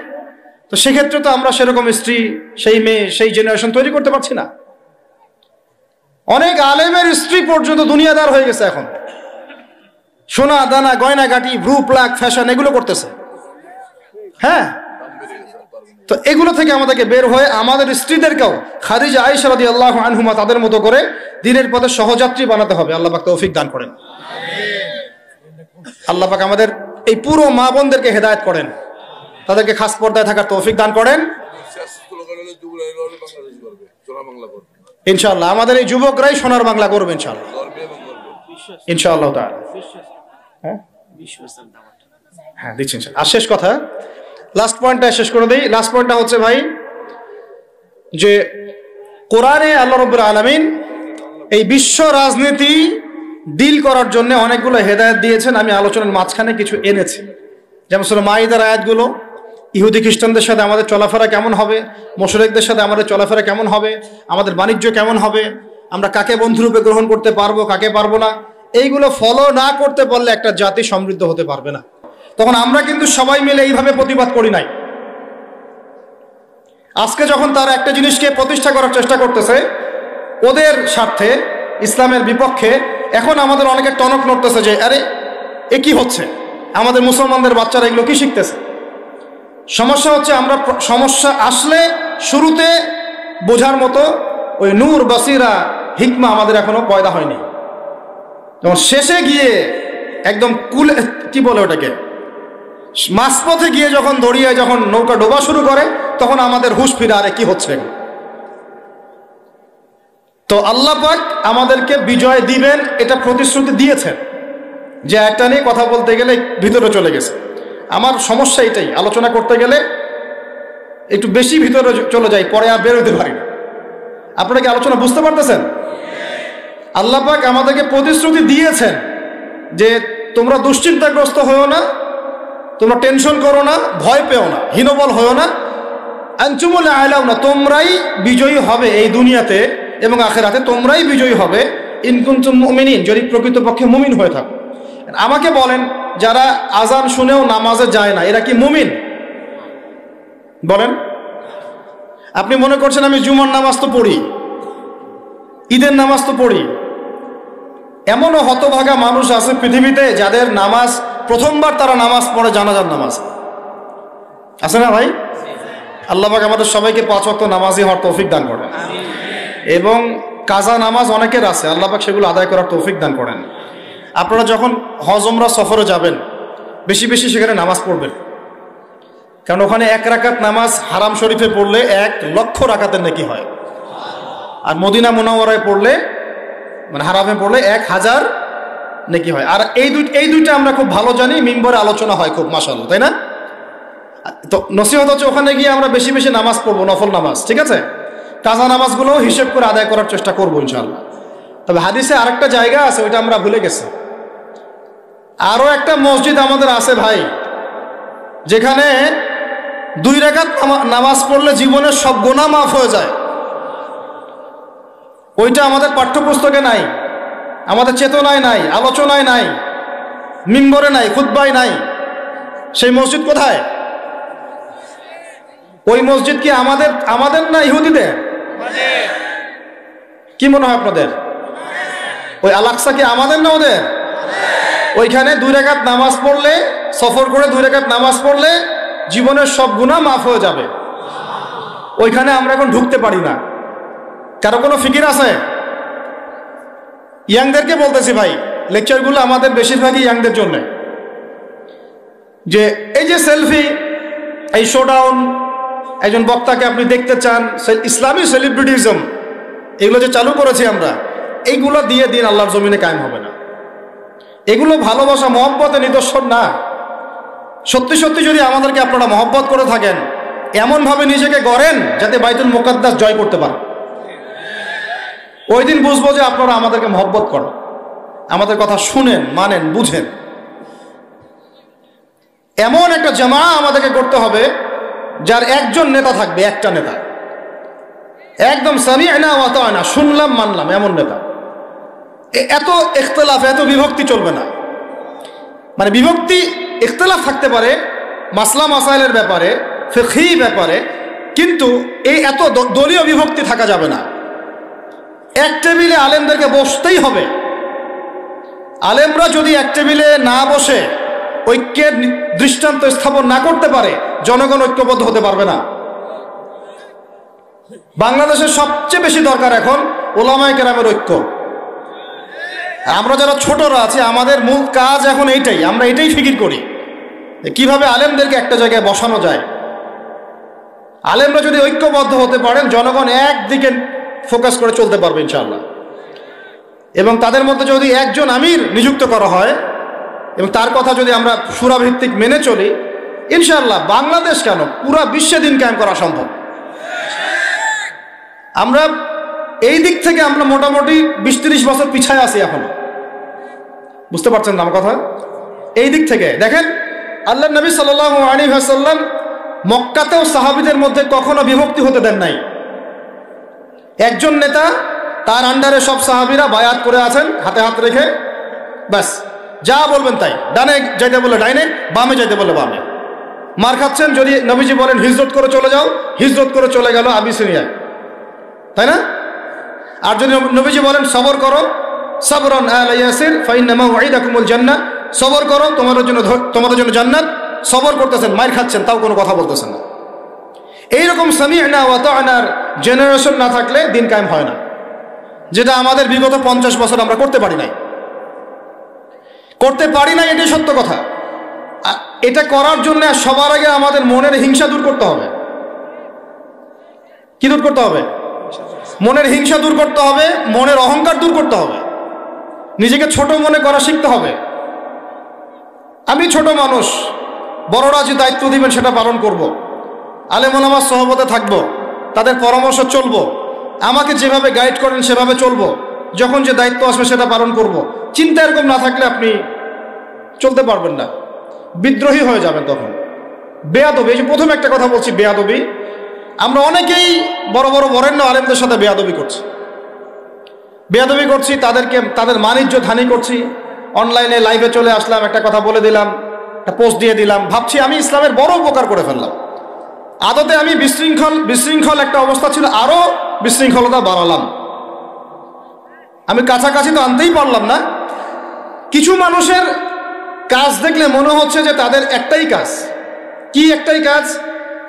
তো সেক্ষেত্রে তো আমরা সেরকম স্ত্রী, সেই মেয়ে, সেই জেনারেশন তৈরি করতে পারছি না। অনেক আলেমের স্ত্রী পর্যন্ত দুনিয়াদার হয়ে গেছে এখন, সোনা দানা গয়না গাটি, ভ্রু প্লাক, ফ্যাশন এগুলো করতেছে। হ্যাঁ, তো এগুলো থেকে আমাদেরকে বের হয়ে আমাদের স্ত্রীদেরকেও খাদিজা আয়েশা রাদিয়াল্লাহু আনহুমা তাদের মতো করে দ্বীনের পথে সহযাত্রী বানাতে হবে। আল্লাহ পাক তৌফিক দান করেন। আল্লাহ পাক আমাদের এই পুরো মা বোনদেরকে হেদায়েত করেন, তাদেরকে খাস পর্দায় থাকার তৌফিক দান করেন ইনশাআল্লাহ। আমাদের এই যুবকরাই সোনার বাংলা করবে ইনশাআল্লাহ, ইনশাআল্লাহ তাআলা। হ্যাঁ দিচ্ছি ইনশাআল্লাহ। আর শেষ কথা, লাস্ট পয়েন্টটা শেষ করে দিই। লাস্ট পয়েন্টটা হচ্ছে ভাই, যে কোরআনে আল্লাহ রাব্বুল আলামিন এই বিশ্ব রাজনীতি ডিল করার জন্য অনেকগুলো হেদায়েত দিয়েছেন। আমি আলোচনার মাঝখানে কিছু এনেছি, যেমন সূরা মাইদার আয়াতগুলো, ইহুদি খ্রিস্টানদের সাথে আমাদের চলাফেরা কেমন হবে, মুশরিকদের সাথে আমাদের চলাফেরা কেমন হবে, আমাদের বাণিজ্য কেমন হবে, আমরা কাকে বন্ধুরূপে গ্রহণ করতে পারবো, কাকে পারবো না, এইগুলো ফলো না করতে পারলে একটা জাতি সমৃদ্ধ হতে পারবে না। তখন আমরা কিন্তু সবাই মিলে এইভাবে প্রতিবাদ করি নাই। আজকে যখন তারা একটা জিনিসকে প্রতিষ্ঠা করার চেষ্টা করতেছে ওদের স্বার্থে, ইসলামের বিপক্ষে, এখন আমাদের অনেকে টনক নড়তেছে যে আরে এ কি হচ্ছে, আমাদের মুসলমানদের বাচ্চারা এগুলো কি শিখতেছে। সমস্যা হচ্ছে আমরা সমস্যা আসলে শুরুতে বোঝার মতো ওই নূর, বসিরা, হিকমা আমাদের এখনো পয়দা হয়নি। যেমন শেষে গিয়ে একদম কুলে, কি বলে ওটাকে, মাঝপথে গিয়ে যখন দড়িয়ায় যখন নৌকা ডোবা শুরু করে তখন আমাদের হুঁশ ফিরে, আরে কি হচ্ছে। তো আল্লাহ পাক আমাদেরকে বিজয় দিবেন, এটা প্রতিশ্রুতি দিয়েছেন। যে একটা নিয়ে কথা বলতে গেলে ভিতরে চলে গেছে, আমার সমস্যা এটাই, আলোচনা করতে গেলে একটু বেশি ভিতরে চলে যাই, পরে আর বেরোতে পারি না। আপনারা কি আলোচনা বুঝতে পারতেছেন? আল্লাহ পাক আমাদেরকে প্রতিশ্রুতি দিয়েছেন যে তোমরা দুশ্চিন্তাগ্রস্ত হও না, তোমরা টেনশন করো না, ভয় পেও না, হীনবল হও না, আনতুমুল আ'লাউনা, তোমরাই বিজয়ী হবে এই দুনিয়াতে এবং আখিরাতে, তোমরাই বিজয়ী হবে ইন কুনতুম মুমিনিন, যদি প্রকৃতপক্ষে মুমিন হয়ে থাকো। আমাকে বলেন, যারা আজান শুনেও নামাজে যায় না, এরা কি মুমিন? বলেন। আপনি মনে করছেন আমি জুমার নামাজ তো পড়ি, ঈদের নামাজ তো পড়ি। এমনও হতভাগা মানুষ আছে পৃথিবীতে যাদের নামাজ, প্রথমবার তারা নামাজ পড়ে জানাজার নামাজ, আছে না ভাই? আল্লাহ পাক আমাদের সবাইকে 5 ওয়াক্ত নামাজি হওয়ার তৌফিক দান করেন, এবং কাজা নামাজ অনেকের আছে, আল্লাহ পাক সেগুলো আদায় করার তৌফিক দান করেন। আপনারা যখন হজ উমরা সফরে যাবেন বেশি বেশি সেখানে নামাজ পড়বেন, কারণ ওখানে 1 রাকাত নামাজ হারাম শরীফে পড়লে 1 লক্ষ রাকাতের নেকি হয়, আর মদিনা মুনাওয়ারায় পড়লে, মানে হারামে পড়লে 1000 নেকি হয়। আর এই দুইটা আমরা খুব ভালো জানি, মিম্বরে আলোচনা হয় খুব, মাশাআল্লাহ, তাই না? তো নসিহত হচ্ছে ওখানে গিয়ে আমরা বেশি বেশি নামাজ পড়বো, নফল নামাজ, ঠিক আছে? কাজা নামাজগুলোও হিসেব করে আদায় করার চেষ্টা করবো ইনশাআল্লাহ। তবে হাদিসে আরেকটা জায়গা আছে, ওইটা আমরা ভুলে গেছি। আরও একটা মসজিদ আমাদের আছে ভাই, যেখানে 2 রাকাত নামাজ পড়লে জীবনের সব গুনাহ মাফ হয়ে যায়। ওইটা আমাদের পাঠ্যপুস্তকে নাই, আমাদের চেতনায় নাই, আলোচনায় নাই, মিম্বরে নাই, খুতবায় নাই। সেই মসজিদ কোথায়? ওই মসজিদ কি আমাদের না ইহুদিদের? কি মনে হয় আপনাদের? ওই আল-আকসা কি আমাদের না ওদের? ওইখানে 2 রাকাত নামাজ পড়লে, সফর করে 2 রাকাত নামাজ পড়লে জীবনের সব গুনাহ মাফ হয়ে যাবে। ওইখানে আমরা এখন ঢুকতে পারি না। কারো কোনো ফিকির আছে? ইয়াংদেরকে বলতেছি ভাই, লেকচারগুলো আমাদের বেশিরভাগই ইয়াংদের জন্য। যে এই যে সেলফি, এই শোডাউন, একজন বক্তাকে আপনি দেখতে চান, ইসলামী সেলিব্রিটিজম, এগুলো যে চালু করেছি আমরা, এইগুলো দিয়ে দিন আল্লাহর জমিনে কায়েম হবে না। এগুলো ভালোবাসা মহব্বতের নিদর্শন না। সত্যি সত্যি যদি আমাদেরকে আপনারা মহব্বত করে থাকেন, এমনভাবে নিজেকে গড়েন যাতে বাইতুল মুকাদ্দাস জয় করতে পারেন। ওই দিন বুঝবো যে আপনারা আমাদেরকে মহব্বত করেন, আমাদের কথা শুনেন, মানেন, বুঝেন। এমন একটা জামা আমাদেরকে করতে হবে যার একজন নেতা থাকবে, একটা নেতা, একদম সামি'না ওয়া আতা'না, শুনলাম মানলাম এমন নেতা। এত ইখতিলাফ, এত বিভক্তি চলবে না। মানে বিভক্তি, ইখতিলাফ থাকতে পারে মাসলা মাসাইলের ব্যাপারে, ফিকহি ব্যাপারে, কিন্তু এই এত দলীয় বিভক্তি থাকা যাবে না। এক টেবিলে আলেমদেরকে বসতেই হবে। আলেমরা যদি এক টেবিলে না বসে ঐক্যের দৃষ্টান্ত স্থাপন না করতে পারে, জনগণ ঐক্যবদ্ধ হতে পারবে না। বাংলাদেশের সবচেয়ে বেশি দরকার এখন উলামায়ে কেরামের ঐক্য। আমরা যারা ছোটরা আছি, আমাদের মূল কাজ এখন এইটাই, আমরা এটাই ফিকির করি কিভাবে আলেমদেরকে একটা জায়গায় বসানো যায়। আলেমরা যদি ঐক্যবদ্ধ হতে পারেন, জনগণ একদিকে ফোকাস করে চলতে পারবে ইনশাআল্লাহ। এবং তাদের মধ্যে যদি একজন আমির নিযুক্ত করা হয় এবং তার কথা যদি আমরা সুরাভিত্তিক মেনে চলি, ইনশাআল্লাহ বাংলাদেশ কেন, পুরা বিশ্বে দিন কায়েম করা সম্ভব। আমরা এই দিক থেকে আমরা মোটামুটি 20-30 বছর পিছায় আছি এখন। বুঝতে পারছেন না আমার কথা? এই দিক থেকে দেখেন, আল্লাহ নবী সাল্লাল্লাহু আলাইহি ওয়াসাল্লাম মক্কাতেও সাহাবীদের মধ্যে কখনো বিভক্তি হতে দেন নাই। একজন নেতা, তার আন্ডারে সব সাহাবীরা বায়াত করে আছেন, হাতে হাত রেখে, ব্যাস যা বলবেন তাই। ডানে যাইতে বলে ডাইনে, বামে যাইতে বলে বামে। মার খাচ্ছেন, যদি নবীজি বলেন হিজরত করে চলে যাও, হিজরত করে চলে গেল আবিসিনিয়ায়, তাই না? আর যদি নবীজি বলেন সবর করো, সাবরান আলা ইয়াসির ফাইন্না মাউইদাকুমুল জান্নাহ, সবর করো, তোমাদের জন্য জান্নাত। সবর করতেছেন, মার খাচ্ছেন, তাও কোনো কথা বলতেছেন না। এইরকম সামি'না ওয়া আতা'নার জেনারেশন না থাকলে দিন কায়েম হয় না, যেটা আমাদের বিগত 50 বছর আমরা করতে পারি নাই। এটাই সত্য কথা। এটা করার জন্য সবার আগে আমাদের মনের হিংসা দূর করতে হবে। কি দূর করতে হবে? মনের হিংসা দূর করতে হবে, মনের অহংকার দূর করতে হবে, নিজেকে ছোট মনে করা শিখতে হবে। আমি ছোট মানুষ, বড়রা যে দায়িত্ব দিবেন সেটা পালন করব। আলেম ওলামার সহবতে থাকবো, তাদের পরামর্শ চলবো, আমাকে যেভাবে গাইড করেন সেভাবে চলবো, যখন যে দায়িত্ব আসবে সেটা পালন করব। চিন্তা এরকম না থাকলে আপনি চলতে পারবেন না, বিদ্রোহী হয়ে যাবেন তখন। বেয়াদবি, এই যে প্রথমে একটা কথা বলছি, বেয়াদবি। আমরা অনেকেই বড় বড় বরেণ্য আলেমদের সাথে বেয়াদবি করছি, তাদের মানিজ্য হানি করছি। অনলাইনে লাইভে চলে আসলাম, একটা কথা বলে দিলাম, একটা পোস্ট দিয়ে দিলাম, ভাবছি আমি ইসলামের বড় উপকার করে ফেললাম। আদতে আমি বিশৃঙ্খল একটা অবস্থা ছিল, আরো বিশৃঙ্খলতা বাড়ালাম। আমি কাছাকাছি তো আনতেই পারলাম না। কিছু মানুষের কাজ দেখলে মনে হচ্ছে যে তাদের একটাই কাজ। কি একটাই কাজ?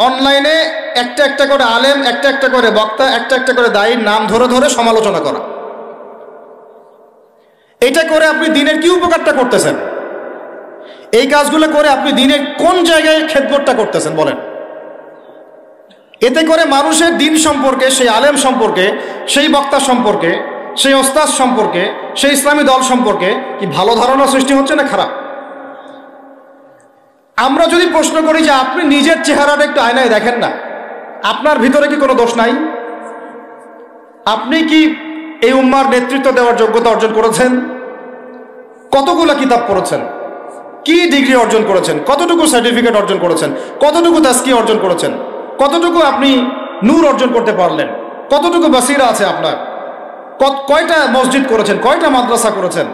অনলাইনে একটা একটা করে আলেম, একটা একটা করে বক্তা, একটা একটা করে দায়ীর নাম ধরে ধরে সমালোচনা করা। এটা করে আপনি দিনের কি উপকারটা করতেছেন? এই কাজগুলো করে আপনি দিনের কোন জায়গায় খেদমতটা করতেছেন বলেন? এতে করে মানুষের দিন সম্পর্কে, সেই আলেম সম্পর্কে, সেই বক্তা সম্পর্কে, সেই ওস্তাদ সম্পর্কে, সেই ইসলামী দল সম্পর্কে কি ভালো ধারণা সৃষ্টি হচ্ছে না খারাপ? আমরা যদি প্রশ্ন করি যে আপনি নিজের চেহারাটা একটু আয়নায় দেখেন না, আপনার ভিতরে কি কোনো দোষ নাই? আপনি কি এই উম্মার নেতৃত্ব দেওয়ার যোগ্যতা অর্জন করেছেন? কতগুলো কিতাব পড়েছেন? কি ডিগ্রি অর্জন করেছেন? কতটুকু সার্টিফিকেট অর্জন করেছেন? কতটুকু তাজকিয়া অর্জন করেছেন? কতটুকু আপনি নূর অর্জন করতে পারলেন? কতটুকু বাসিরা আছে আপনার? কয়টা মসজিদ করেছেন? কয়টা মাদ্রাসা করেছেন?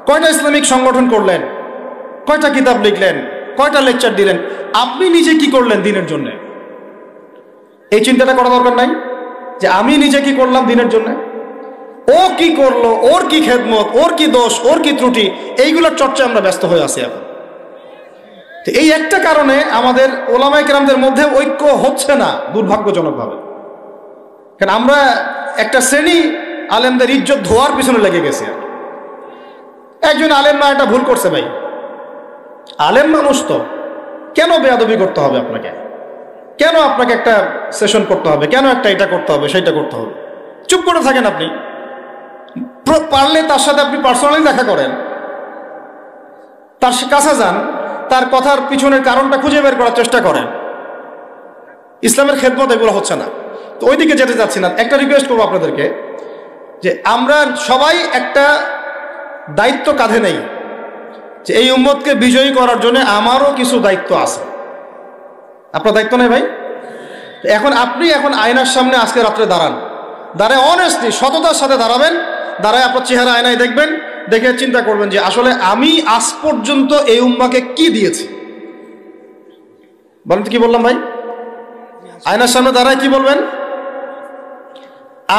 কয়টা ইসলামিক সংগঠন করলেন? কয়টা কিতাব লিখলেন? কয়টা লেকচার দিলেন? আপনি নিজে কি করলেন দিনের জন্য? এই চিন্তাটা করা দরকার নাই যে আমি নিজে কি করলাম দিনের জন্য, ও কি করলো, ওর কি খেদমত, ওর কি দোষ, ওর কি ত্রুটি, এইগুলোর চর্চায় আমরা ব্যস্ত হয়ে আছি এখন। এই একটা কারণে আমাদের ওলামায়ে কেরামদের মধ্যে ঐক্য হচ্ছে না দুর্ভাগ্যজনকভাবে। কারণ আমরা একটা শ্রেণী আলেমদের ইজ্জত ধোয়ার পিছনে লেগে গেছি। একজন আলেম না এটা ভুল করছে ভাই, আলেম মানুষ তো, কেন বেয়াদবি করতে হবে আপনাকে? কেন আপনাকে একটা সেশন করতে হবে? কেন একটা এটা করতে হবে, সেটা করতে হবে? চুপ করে থাকেন। আপনি পারলে তার সাথে আপনি পার্সোনালি দেখা করেন, তার কাছে যান, তার কথার পিছনের কারণটা খুঁজে বের করার চেষ্টা করেন। ইসলামের খেদমত এগুলো হচ্ছে না, তো ওইদিকে যেতে যাচ্ছি না। একটা রিকোয়েস্ট করবো আপনাদেরকে যে আমরা সবাই একটা দায়িত্ব কাঁধে নেই, যে এই উম্মতকে বিজয়ী করার জন্য আমারও কিছু দায়িত্ব আছে। আপনার দায়িত্ব নেই ভাই? আপনি আয়নার সামনে আজকে রাত্রে দাঁড়ায় অনেস্টলি সততার সাথে দাঁড়াবেন, দাঁড়ায় আপনার চেহারা আয়নায় দেখবেন, দেখে চিন্তা করবেন যে আসলে আমি আজ পর্যন্ত এই উম্মাকে কি দিয়েছি। বলেন তো কি বললাম ভাই? আয়নার সামনে দাঁড়ায় কি বলবেন?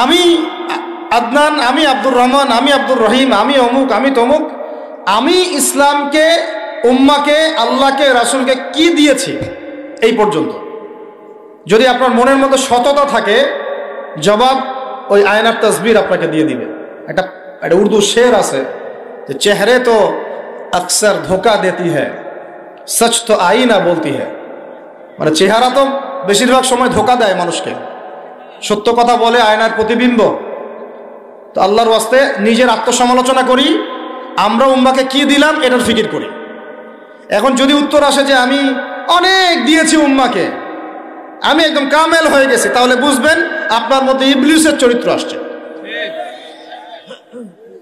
আমি আদনান, আমি আব্দুর রহমান, আমি আব্দুর রহিম, আমি অমুক, আমি তমুক, আমি ইসলামকে, উম্মাকে, আল্লাহকে, রাসূলকে কি দিয়েছি এই পর্যন্ত। যদি আপনার মনের মধ্যে সততা থাকে, জবাব ওই আয়নার তসবির আপনাকে দিয়ে দিবে। একটা উর্দু শের আছে যে চেহারে তো আকসর ধোকা দেতি হ্যায়, সচ তো আইনা বলতি হ্যায়। মানে চেহারা তো বেশিরভাগ সময় ধোকা দেয় মানুষকে, সত্য কথা বলে আয়নার প্রতিবিম্ব। তো আল্লাহর ওয়াস্তে নিজের আত্মসমালোচনা করি, আমরা উম্মাকে কি দিলাম এটার ফিকির করি। এখন যদি উত্তর আসে যে আমি অনেক দিয়েছি উম্মাকে, আমি একদম কামেল হয়ে গেছি, তাহলে বুঝবেন আপনার মধ্যে ইবলিসের চরিত্র আসছে।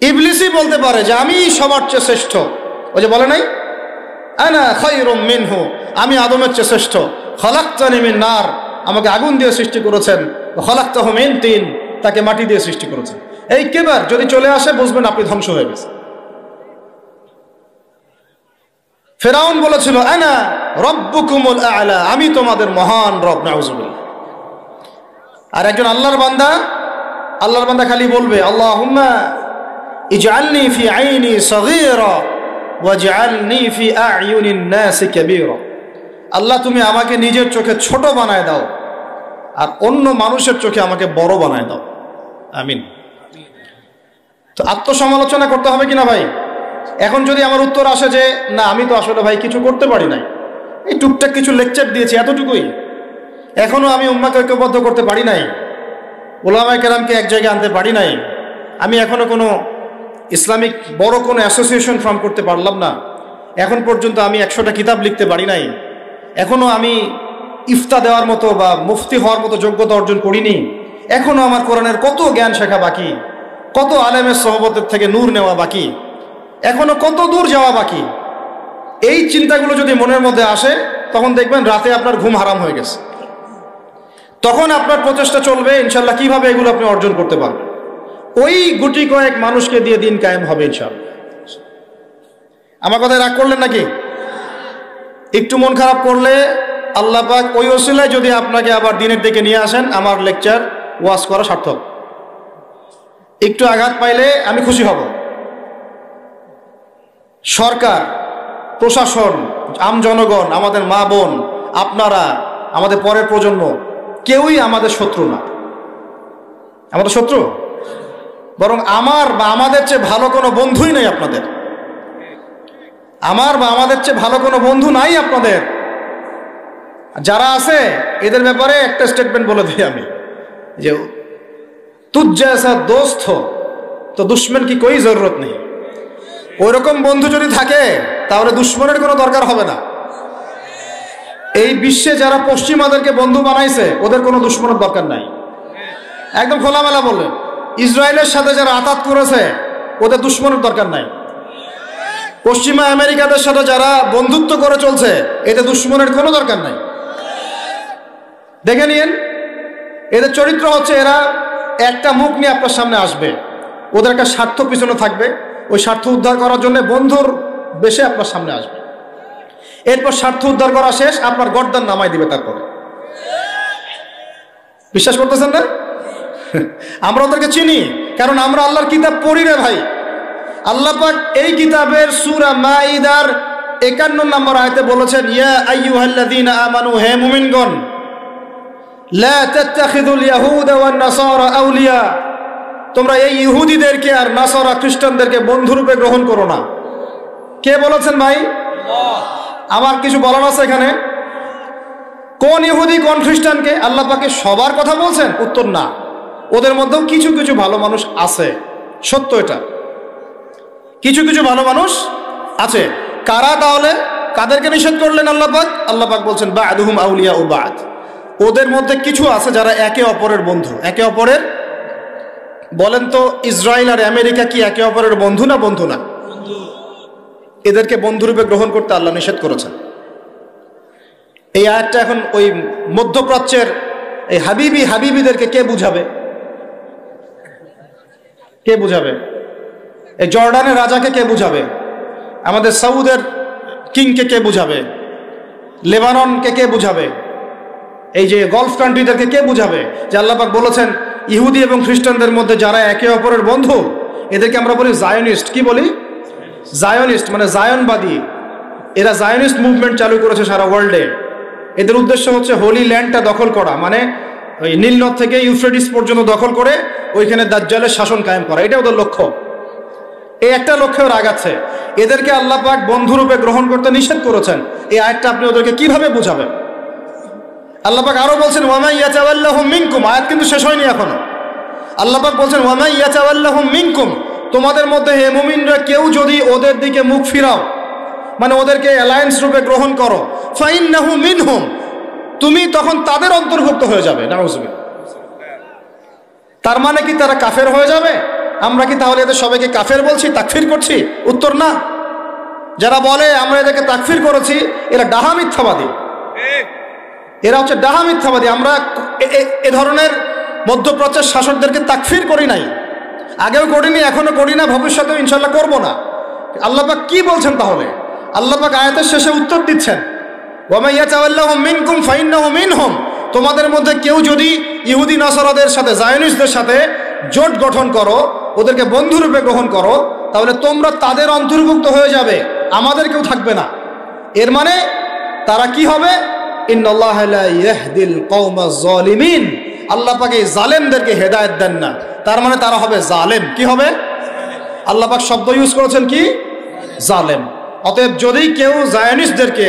ইবলিসই বলতে পারে যে আমি সবার চেয়ে শ্রেষ্ঠ। ওই যে বলে নাই, আনা খায়রুম মিনহু, আমি আদমের চেয়ে শ্রেষ্ঠ। খলাকতানি মিন নার, আমাকে আগুন দিয়ে সৃষ্টি করেছেন। খলাকতাহু মিন তিন, তাকে মাটি দিয়ে সৃষ্টি করেছেন। এই কেবার যদি চলে আসে বুঝবেন আপনি ধ্বংস হয়ে গেছে। ফেরাউন বলেছিল আনা রব্বুকুমুল আ'লা, আমি তোমাদের মহান রব। নাউজুবিল্লাহ। আর একজন আল্লাহর বান্দা খালি বলবে আল্লাহুম্মা ইজআলনি ফি আইনি সগীরা ওয়াজআলনি ফি আ'য়ুনিন নাসি কাবীরা। আল্লাহ তুমি আমাকে নিজের চোখে ছোট বানায় দাও আর অন্য মানুষের চোখে আমাকে বড় বানায় দাও। আমিন। তো আত্মসমালোচনা করতে হবে কিনা ভাই? এখন যদি আমার উত্তর আসে যে না আমি তো আসলে ভাই কিছু করতে পারি নাই, এই টুকটাক কিছু লেকচার দিয়েছি এতটুকুই, এখনো আমি উম্মাকে ঐক্যবদ্ধ করতে পারি নাই, উলামায়ে কেরামকে এক জায়গায় আনতে পারি নাই, আমি এখনো কোনো ইসলামিক বড় কোনো অ্যাসোসিয়েশন ফর্ম করতে পারলাম না, এখন পর্যন্ত আমি 100টা কিতাব লিখতে পারি নাই, এখনো আমি ইফতা দেওয়ার মতো বা মুফতি হওয়ার মতো যোগ্যতা অর্জন করিনি, এখনো আমার কোরআনের কত জ্ঞান শেখা বাকি, কত আলেমের সহবতের থেকে নূর নেওয়া বাকি, এখনো কত দূর যাওয়া বাকি। এই চিন্তাগুলো যদি মনের মধ্যে আসে তখন দেখবেন রাতে আপনার ঘুম হারাম হয়ে গেছে। তখন আপনার প্রচেষ্টা চলবে ইনশাল্লাহ কিভাবে এগুলো আপনি অর্জন করতে পারবেন। ওই গুটি কয়েক মানুষকে দিয়ে দিন কায়েম হবে ইনশাল্লাহ। আমার কথায় রাগ করলেন নাকি? একটু মন খারাপ করলে আল্লাহ পাক ওই ওসিলায় যদি আপনাকে আবার দিনের দিকে নিয়ে আসেন, আমার লেকচার ওয়াজ করা সার্থক। একটু আঘাত পাইলে আমি খুশি হব। সরকার, প্রশাসন, আম জনগণ, আমাদের মা বোন, আপনারা, আমাদের পরের প্রজন্ম, কেউই আমাদের শত্রু না। আমাদের শত্রু বরং আমার বা আমাদের চেয়ে ভালো কোনো বন্ধুই নেই আপনাদের। আমার বা আমাদের চেয়ে ভালো কোনো বন্ধু নাই আপনাদের। যারা আছে এদের ব্যাপারে একটা স্টেটমেন্ট বলে দিই আমি, যে তুঝ জैसा दोस्त हो तो दुश्मन की कोई जरूरत नहीं। ওইরকম বন্ধু যদি থাকে তাহলে দুশ্মনের কোনো দরকার হবে না। এই বিশ্বে যারা পশ্চিমাদেরকে বন্ধু বানাইছে ওদের কোনো দুশ্মনের দরকার নাই। একদম খোলামেলা বললেন, ইসরায়েলের সাথে যারা আতাত করেছে ওদের দুশ্মনের দরকার নাই। পশ্চিমা আমেরিকাদের সাথে যারা বন্ধুত্ব করে চলছে এতে দুশ্মনের কোনো দরকার নাই। দেখে নিন, এদের চরিত্র হচ্ছে এরা একটা মুখ নিয়ে আপনার সামনে আসবে, ওদের একটা স্বার্থ পিছনে থাকবে, ওই স্বার্থ উদ্ধার করার জন্য বন্ধুর বেশে আপনার সামনে আসবে। এরপর স্বার্থ উদ্ধার করা শেষ, আপনার গর্দান নামাই দিবে। তারপরে বিশ্বাস করতেছেন না? আমরা ওদেরকে চিনি, কারণ আমরা আল্লাহর কিতাব পড়ি রে ভাই। আল্লাহ পাক এই কিতাবের সূরা মাইদার 51 নম্বর আয়াতে বলেছেন, ইয়া আইয়ুহাল্লাযীনা আমানু, হে মুমিনগণ, লা তাত্তাখিযুল ইয়াহুদা ওয়ান নাসারা আউলিয়া, তোমরা এই ইহুদিদেরকে আর নাসারা খ্রিস্টানদেরকে বন্ধুরূপে গ্রহণ করো না। কে বলেছেন ভাই? আমার কিছু বলার আছে এখানে? কোন ইহুদি কোন খ্রিস্টানকে? আল্লাহ পাকে সবার কথা বলছেন? উত্তর না, ওদের মধ্যেও কিছু কিছু ভালো মানুষ আছে, সত্য এটা, কিছু কিছু ভালো মানুষ আছে। কারা তাহলে? কাদেরকে নিষেধ করলেন আল্লাহ পাক? আল্লাহ পাক বলছেন বা'দুহুম আউলিয়া ও বা'দ, ওদের মধ্যে কিছু আছে যারা একে অপরের বন্ধু। একে অপরের, বলেন তো ইসরায়েল আর আমেরিকা কি একে অপরের বন্ধু না বন্ধু না? এদেরকে বন্ধুরূপে গ্রহণ করতে আল্লাহ নিষেধ করেছেন। এই আয়াতটা এখন ওই মধ্যপ্রাচ্যের এই হাবিবিদেরকে কে বুঝাবে? কে বুঝাবে? এই জর্ডানের রাজাকে কে বুঝাবে? আমাদের সৌদের কিংকে কে বুঝাবে? লেবাননকে কে বুঝাবে? এই যে গলফ কান্ট্রিদেরকে কে বুঝাবে যে আল্লাহ পাক বলেছেন ইহুদি এবং খ্রিস্টানদের মধ্যে যারা একে অপরের বন্ধু, এদেরকে আমরা বলি জায়নিস্ট। কি বলি? জায়নিস্ট, মানে জায়নবাদী। এরা জায়নিস্ট মুভমেন্ট চালু করেছে সারা ওয়ার্ল্ডে। এদের উদ্দেশ্য হচ্ছে হোলি ল্যান্ডটা দখল করা, মানে ওই নীলনদ থেকে ইউফ্রেটিস পর্যন্ত দখল করে ওইখানে দাজ্জালের শাসন কায়েম করা, এটা ওদের লক্ষ্য। এই একটা লক্ষ্যে ওরা আগাচ্ছে। এদেরকে আল্লাহ পাক বন্ধুরূপে গ্রহণ করতে নিষেধ করেছেন। এই আয়াতটা আপনি ওদেরকে কিভাবে বুঝাবেন? আল্লাহ পাক আরো বলছেন ওয়া মান ইয়াতাওয়াল্লাহুম মিনকুম, আয়াত কিন্তু শেষ হয়নি এখনো। আল্লাহ পাক বলছেন ওয়া মান ইয়াতাওয়াল্লাহুম মিনকুম, তোমাদের মধ্যে হে মুমিনরা কেউ যদি ওদের দিকে মুখ ফিরাও, মানে ওদেরকে অ্যালায়েন্স রূপে গ্রহণ করো, ফাইন্নাহু মিনহুম, তুমি তখন তাদের অন্তর্ভুক্ত হয়ে যাবে। নাউযুবিল্লাহ। তার মানে কি তারা কাফের হয়ে যাবে? আমরা কি তাহলে এদের সবাইকে কাফের বলছি, তাকফির করছি? উত্তর না। যারা বলে আমরা এদেরকে তাকফির করেছি, এরা ডাহা মিথ্যাবাদী। এরা হচ্ছে ডাহা মিথ্যাবাদী। আমরা এ ধরনের মধ্যপ্রাচ্যের শাসকদেরকে তাকফির করি নাই, আগেও করিনি, এখনো করি না, ভবিষ্যতেও ইনশাল্লাহ করবো না। আল্লাহ পাক কি বলছেন তাহলে? আল্লাহ পাক আয়াতের শেষে উত্তর দিচ্ছেন ওয়া মান ইয়াতাওয়াল্লাহুম মিনকুম ফাইন্নাহু মিনহুম, তোমাদের মধ্যে কেউ যদি ইহুদি নাসারাদের সাথে, জায়নিস্টদের সাথে জোট গঠন করো, ওদেরকে বন্ধুরূপে গ্রহণ করো, তাহলে তোমরা তাদের অন্তর্ভুক্ত হয়ে যাবে, আমাদের কেউ থাকবে না। এর মানে তারা কি হবে? ইন্নাল্লাহা লা ইয়াহদিল কওমাজ জালিমিন, আল্লাহ পাক এই জালেমদেরকে হেদায়েত দেন না, তার মানে তারা হবে জালেম। কি হবে? আল্লাহ পাক শব্দ ইউজ করেছেন কি? জালেম। অতএব যদি কেউ জায়নিস্টদেরকে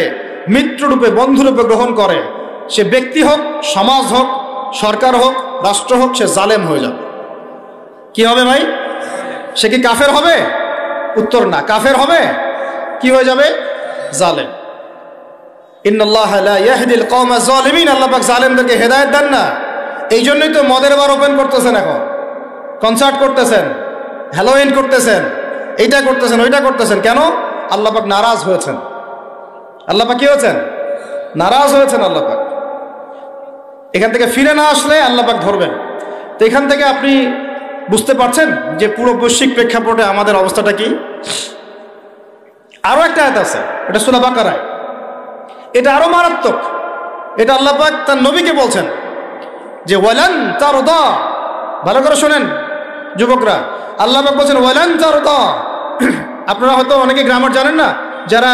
মিত্ররূপে, বন্ধুরূপে গ্রহণ করে, সে ব্যক্তি হোক, সমাজ হোক, সরকার হোক, রাষ্ট্র হোক, সে জালেম হয়ে যাবে। কি হবে ভাই? সে কি কাফের হবে? উত্তর না। কাফের হবে? কি হয়ে যাবে? জালেম। ইন্নাল্লাহা লা ইয়াহদিল কওমাজ জালিমিন, আল্লাহ পাক জালেমদেরকে হেদায়েত দেন না। এই জন্যই তো মদের বার ওপেন করতেছেন, এখন কনসার্ট করতেছেন, হ্যালোইন করতেছেন, এইটা করতেছেন, ওইটা করতেছেন। কেন? আল্লাহ পাক নারাজ হয়েছেন। আল্লাহ পাক কি হয়েছেন? নারাজ হয়েছেন আল্লাহ পাক। এখান থেকে ফিরে না আসলে আল্লাহ পাক ধরবেন। তো এখান থেকে আপনি বুঝতে পারছেন যে পুরো বৈশ্বিক প্রেক্ষাপটে আমাদের অবস্থাটা কি। আরো একটা আয়াত আছে, এটা সূরা বাকারায়, এটা আরো মারাত্মক। এটা আল্লাহ পাক তার নবীকে বলছেন যে ওয়ালান তারদা, ভালো করে শোনেন যুবকরা, আল্লাহ পাক বলছেন ওয়ালান তারদা। আপনারা হয়তো অনেকে গ্রামার জানেন না, যারা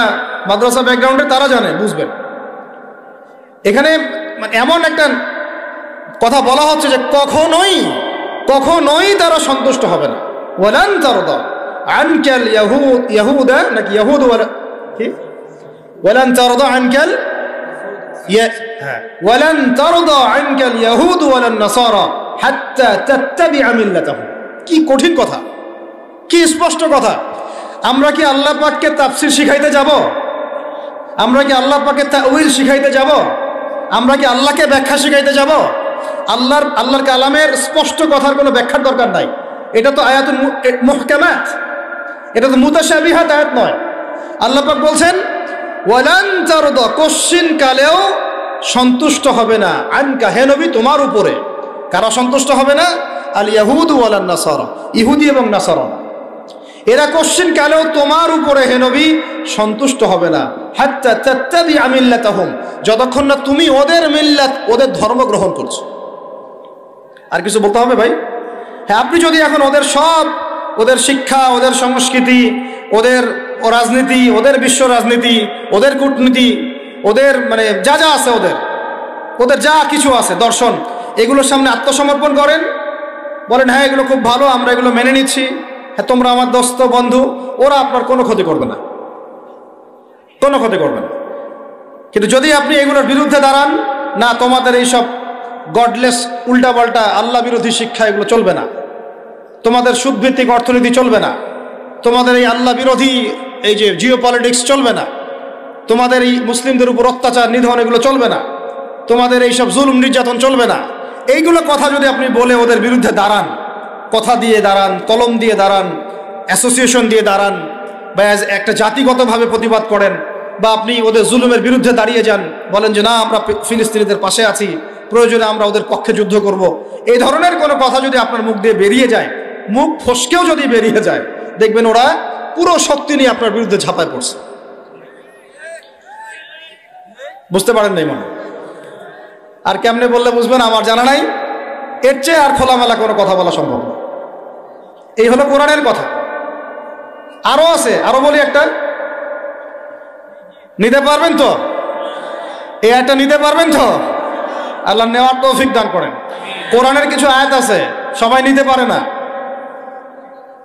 মাদ্রাসা ব্যাকগ্রাউন্ডে তারা জানে, বুঝবেন। এখানে এমন একটা কথা বলা হচ্ছে যে কখনোই কখনোই তারা সন্তুষ্ট হবে না। ওয়ালান তারদা আনকাল ইয়াহুদা, নাকি ইয়াহুদ, কি ওয়ালান তারদা আনকাল, ওয়ালান তারদা আনকাল ইয়াহুদ ওয়ালান নাসারা হাত্তা তাত্তাবিআ মিল্লাতাহুম। কি কঠিন কথা, কি স্পষ্ট কথা। আমরা কি আল্লাহ পাককে তাফসীর শিখাইতে যাব? আমরা কি আল্লাহ পাককে তাউইল শিখাইতে যাব? আমরা কি আল্লাহকে ব্যাখ্যা শিখাইতে যাব? আল্লাহর কালামের স্পষ্ট কথার কোনো ব্যাখ্যার দরকার নাই। এটা তো আয়াতুল মুহকামাত, এটা তো মুতাশাবিহাত আয়াত নয়। আল্লাহ পাক বলছেন ওয়ালান তারদা, কোশ্চিন কালেও সন্তুষ্ট হবে না, আনকা হে নবী তোমার উপরে। কারা সন্তুষ্ট হবে না? আল ইয়াহুদ ওয়ালান নাসারা, ইহুদি এবং নাসারা, এরা কোশ্চিন কালেও তোমার উপরে হে নবী সন্তুষ্ট হবে না। হাত্তা তাত্তাবিআ মিল্লাতাহুম, যতক্ষণ না তুমি ওদের মিল্লাত, ওদের ধর্ম গ্রহণ করছো। আর কিছু বলতে হবে ভাই? হ্যাঁ, আপনি যদি এখন ওদের শিক্ষা, ওদের সংস্কৃতি, ওদের রাজনীতি, ওদের বিশ্ব রাজনীতি, ওদের কূটনীতি, ওদের মানে যা যা আছে, ওদের যা কিছু আছে দর্শন, এগুলোর সামনে আত্মসমর্পণ করেন, বলেন হ্যাঁ এগুলো খুব ভালো, আমরা এগুলো মেনে নিচ্ছি, হ্যাঁ তোমরা আমার দোস্ত বন্ধু, ওরা আপনার কোনো ক্ষতি করবে না, কোনো ক্ষতি করবে না। কিন্তু যদি আপনি এগুলোর বিরুদ্ধে দাঁড়ান, না তোমাদের এইসব গডলেস উল্টাপাল্টা আল্লাহ বিরোধী শিক্ষা এগুলো চলবে না, তোমাদের সুদভিত্তিক অর্থনীতি চলবে না, তোমাদের এই আল্লাহ বিরোধী এই যে জিও পলিটিক্স চলবে না, তোমাদের এই মুসলিমদের উপর অত্যাচার নিধন এগুলো চলবে না, তোমাদের এইসব জুলুম নির্যাতন চলবে না, এইগুলো কথা যদি আপনি বলে ওদের বিরুদ্ধে দাঁড়ান, কথা দিয়ে দাঁড়ান, কলম দিয়ে দাঁড়ান, অ্যাসোসিয়েশন দিয়ে দাঁড়ান, বা একটা জাতিগতভাবে প্রতিবাদ করেন, বা আপনি ওদের জুলুমের বিরুদ্ধে দাঁড়িয়ে যান, বলেন যে না আমরা ফিলিস্তিনিদের পাশে আছি, প্রয়োজনে আমরা ওদের পক্ষে যুদ্ধ করব, এই ধরনের কোনো কথা যদি আপনার মুখ দিয়ে বেরিয়ে যায়, মুখ ফসকেও যদি বেরিয়ে যায়, দেখবেন ওরা পুরো শক্তি নিয়ে আপনার বিরুদ্ধে ঝাঁপায় পড়ছে। বুঝতে পারেন নাই মনে? আর কেমনে বললে বুঝবেন আমার জানা নাই, এর চেয়ে আর খোলামেলা কোনো কথা বলা সম্ভব না। এই হলো কোরআনের কথা। আরো আছে, আরো বলি একটা, নিতে পারবেন তো? এই আয়াতটা নিতে পারবেন তো? আল্লাহ নেওয়ার তৌফিক দান করেন। কোরআনের কিছু আয়াত আছে সবাই নিতে পারে না।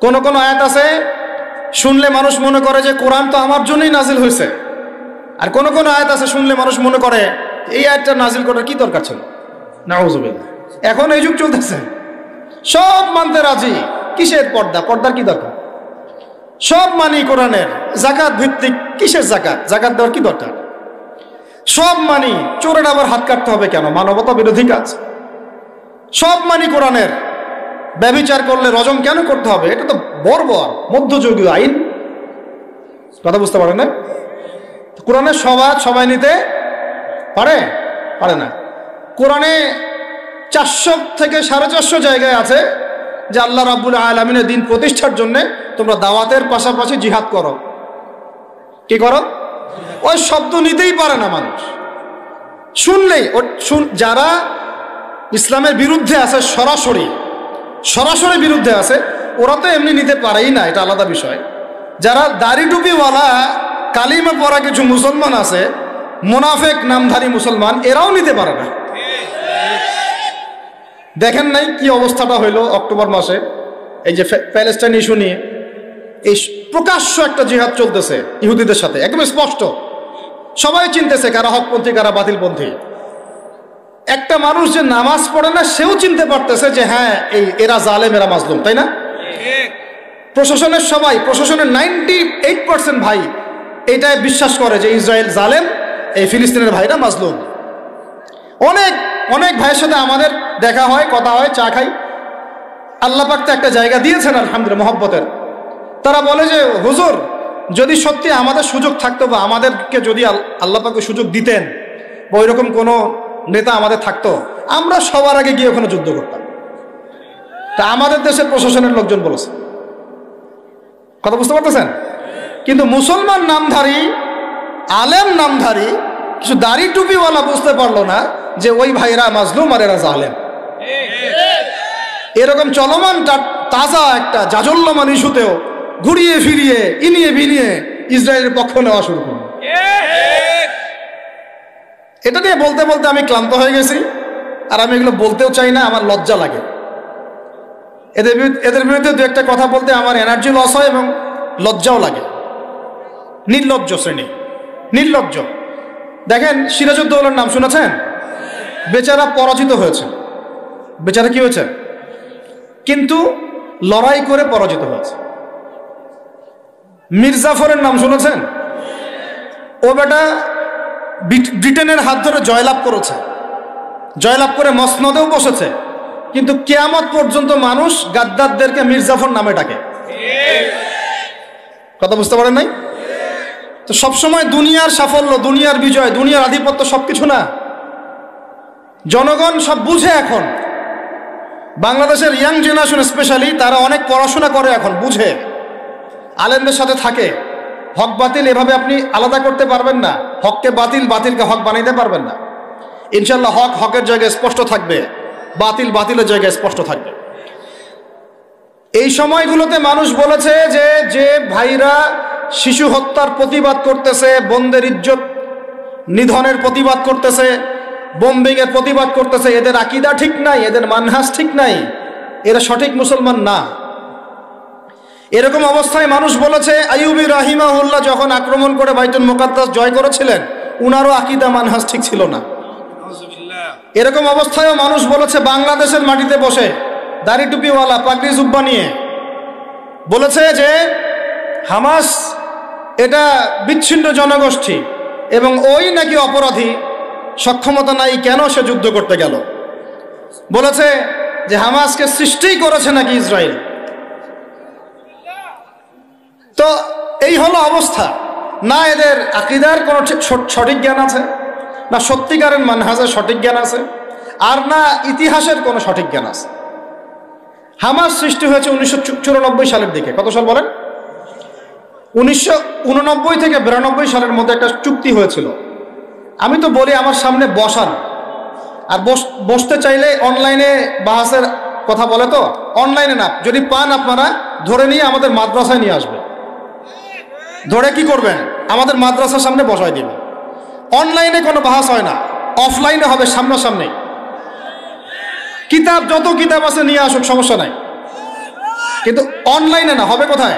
কোন কোন আয়াত আছে শুনলে মানুষ মনে করে যে কোরআন তো আমার জন্যই নাজিল হয়েছে, আর কোন কোন আয়াত আছে শুনলে মানুষ মনে করে এই আয়াতটা নাজিল করার কি দরকার ছিল। নাউযুবিল্লাহ। এখন এই যুগ চলতেছে, সব মানতে রাজি, কিসের পর্দা, পর্দার কি দরকার? সব মানি কোরআনের, যাকাত ভিত্তিক, কিসের যাকাত, যাকাত দেওয়ার কি দরকার? সব মানি, চোরের আবার হাত কাটতে হবে কেন? মানবতা বিরোধী কাজ। সব মানি কোরআনের, ব্যভিচার করলে রজম কেন করতে হবে? এটা তো বর্বর মধ্যযুগীয় আইন। কথা বুঝতে পারে না? কোরআনের সবাই নিতে পারে না। কোরআনে 400 থেকে 450 জায়গায় আছে যে আল্লাহ রাব্বুল আলামিনের দিন প্রতিষ্ঠার জন্য তোমরা দাওয়াতের পাশাপাশি জিহাদ করো। কি করো? ওই শব্দ নিতেই পারে না মানুষ, শুনলেই যারা ইসলামের বিরুদ্ধে আছে, সরাসরি বিরুদ্ধে আছে, ওরা তো এমনি নিতে পারেই না, এটা আলাদা বিষয়। যারা দাড়ি টুপিওয়ালা কালিমা পড়া কিছু মুসলমান আছে, মুনাফেক নামধারী মুসলমান, এরাও নিতে পারে না। দেখেন নাই কি অবস্থাটা হইল অক্টোবর মাসে, এই যে প্যালেস্টাইন ইস্যু নিয়ে এই প্রকাশ্য একটা জিহাদ চলতেছে ইহুদিদের সাথে, একদম স্পষ্ট, সবাই চিনতেছে কারা হকপন্থী কারা বাতিলপন্থী। একটা মানুষ যে নামাজ পড়ে না সেও চিনতে পারতেছে যে হ্যাঁ এরা জালেম, এরা মাজলুম, তাই না? প্রশাসনের 98% ভাই এইটাই বিশ্বাস করে যে ইসরায়েল জালেম, এই ফিলিস্তিনের ভাইরা মাজলুম। অনেক ভাইয়ের সাথে আমাদের দেখা হয়, কথা হয়, চা খাই। আল্লাহ পাক তো একটা জায়গা দিয়েছেন আলহামদুলিল্লাহ মহব্বতের। তারা বলে যে হুজুর, যদি সত্যি আমাদের সুযোগ থাকতো, বা আমাদেরকে যদি আল্লাহ পাক সুযোগ দিতেন, বা ওইরকম কোনো নেতা আমাদের থাকতো, আমরা সবার আগে গিয়ে ওখানে যুদ্ধ করতাম। তা আমাদের দেশের প্রশাসনের লোকজন বলেছে। কথা বুঝতে পারতেছেন? কিন্তু মুসলমান নামধারী, আলেম নামধারী কিছু দাড়ি টুপিওয়ালা বুঝতে পারলো না যে ওই ভাইরা মাজলুম আর এরা জালেম। এরকম চলমান তাজা একটা জাজল্যমান ইস্যুতেও ঘুরিয়ে ফিরিয়ে ইনিয়ে বিনিয়ে ইসরায়েলের পক্ষ নেওয়া শুরু করল। এটা নিয়ে বলতে বলতে আমি ক্লান্ত হয়ে গেছি, আর আমি এগুলো বলতেও চাই না, আমার লজ্জা লাগে। এদের বিরুদ্ধে দু একটা কথা বলতে আমার এনার্জি লস হয় এবং লজ্জাও লাগে। নির্লজ্জ শ্রেণী, নির্লজ্জ। দেখেন সিরাজউদ্দৌলার নাম শুনেছেন? বেচারা পরাজিত হয়েছে। বেচারা কি হয়েছে? কিন্তু লড়াই করে পরাজিত হয়েছে। মির্জাফরের নাম শুনেছেন? ও বেটা ব্রিটেনের হাত ধরে জয়লাভ করেছে, জয়লাভ করে মসনদেও বসেছে, কিন্তু কিয়ামত পর্যন্ত মানুষ গাদ্দারদেরকে মীর জাফর নামে ডাকে। কথা বুঝতে পারেন নাই? তো সবসময় দুনিয়ার সাফল্য, দুনিয়ার বিজয়, দুনিয়ার আধিপত্য সবকিছু না। জনগণ সব বুঝে এখন। বাংলাদেশের ইয়াং জেনারেশন স্পেশালি তারা অনেক পড়াশোনা করে, এখন বুঝে, আলেমদের সাথে থাকে। হক বাতিল এভাবে আপনি আলাদা করতে পারবেন না। হককে বাতিল, বাতিলকে হক বানাইতে পারবেন না। ইনশাল্লাহ হক হকের জায়গায় স্পষ্ট থাকবে, বাতিল বাতিলের জায়গায় স্পষ্ট থাকবে। এই সময়গুলোতে মানুষ বলেছে যে যে ভাইরা শিশু হত্যার প্রতিবাদ করতেছে, বোনদের ইজ্জত নিধনের প্রতিবাদ করতেছে, বোম্বিংয়ের প্রতিবাদ করতেছে, এদের আকীদা ঠিক নাই, এদের মানহাজ ঠিক নাই, এরা সঠিক মুসলমান না। এরকম অবস্থায় মানুষ বলেছে আইয়ুবী রাহিমাহুল্লাহ যখন আক্রমণ করে বাইতুল মুকাদ্দাস জয় করেছিলেন, উনারও আকীদা মানহাজ ঠিক ছিল না। এরকম অবস্থায়ও মানুষ বলেছে বাংলাদেশের মাটিতে বসে দাড়ি টুপিওয়ালা পাগড়ি জুব্বা নিয়ে বলেছে যে হামাস এটা বিচ্ছিন্ন জনগোষ্ঠী এবং ওই নাকি অপরাধী, সক্ষমতা নাই, কেন সে যুদ্ধ করতে গেল। বলেছে যে হামাসকে সৃষ্টিই করেছে নাকি ইসরায়েল। তো এই হলো অবস্থা। না এদের আকীদার কোনো সঠিক জ্ঞান আছে, না সত্যিকারের মানহাজের সঠিক জ্ঞান আছে, আর না ইতিহাসের কোনো সঠিক জ্ঞান আছে। হামাস সৃষ্টি হয়েছে 1994 সালের দিকে। কত সাল বলেন? 1989 থেকে 92 সালের মধ্যে একটা চুক্তি হয়েছিল। আমি তো বলি আমার সামনে বসান, আর বসতে চাইলে অনলাইনে বাহাসের কথা বলে, তো অনলাইনে না, যদি পান আপনারা ধরে নিয়ে আমাদের মাদ্রাসায় নিয়ে আসবে। ধরে কি করবেন? আমাদের মাদ্রাসার সামনে বসায় দিবেন। অনলাইনে কোনো বাহাস হয় না, অফলাইনে হবে, সামনাসামনি। কিতাব যত কিতাব আছে নিয়ে আসুক, সমস্যা নাই, কিন্তু অনলাইনে না। হবে কোথায়?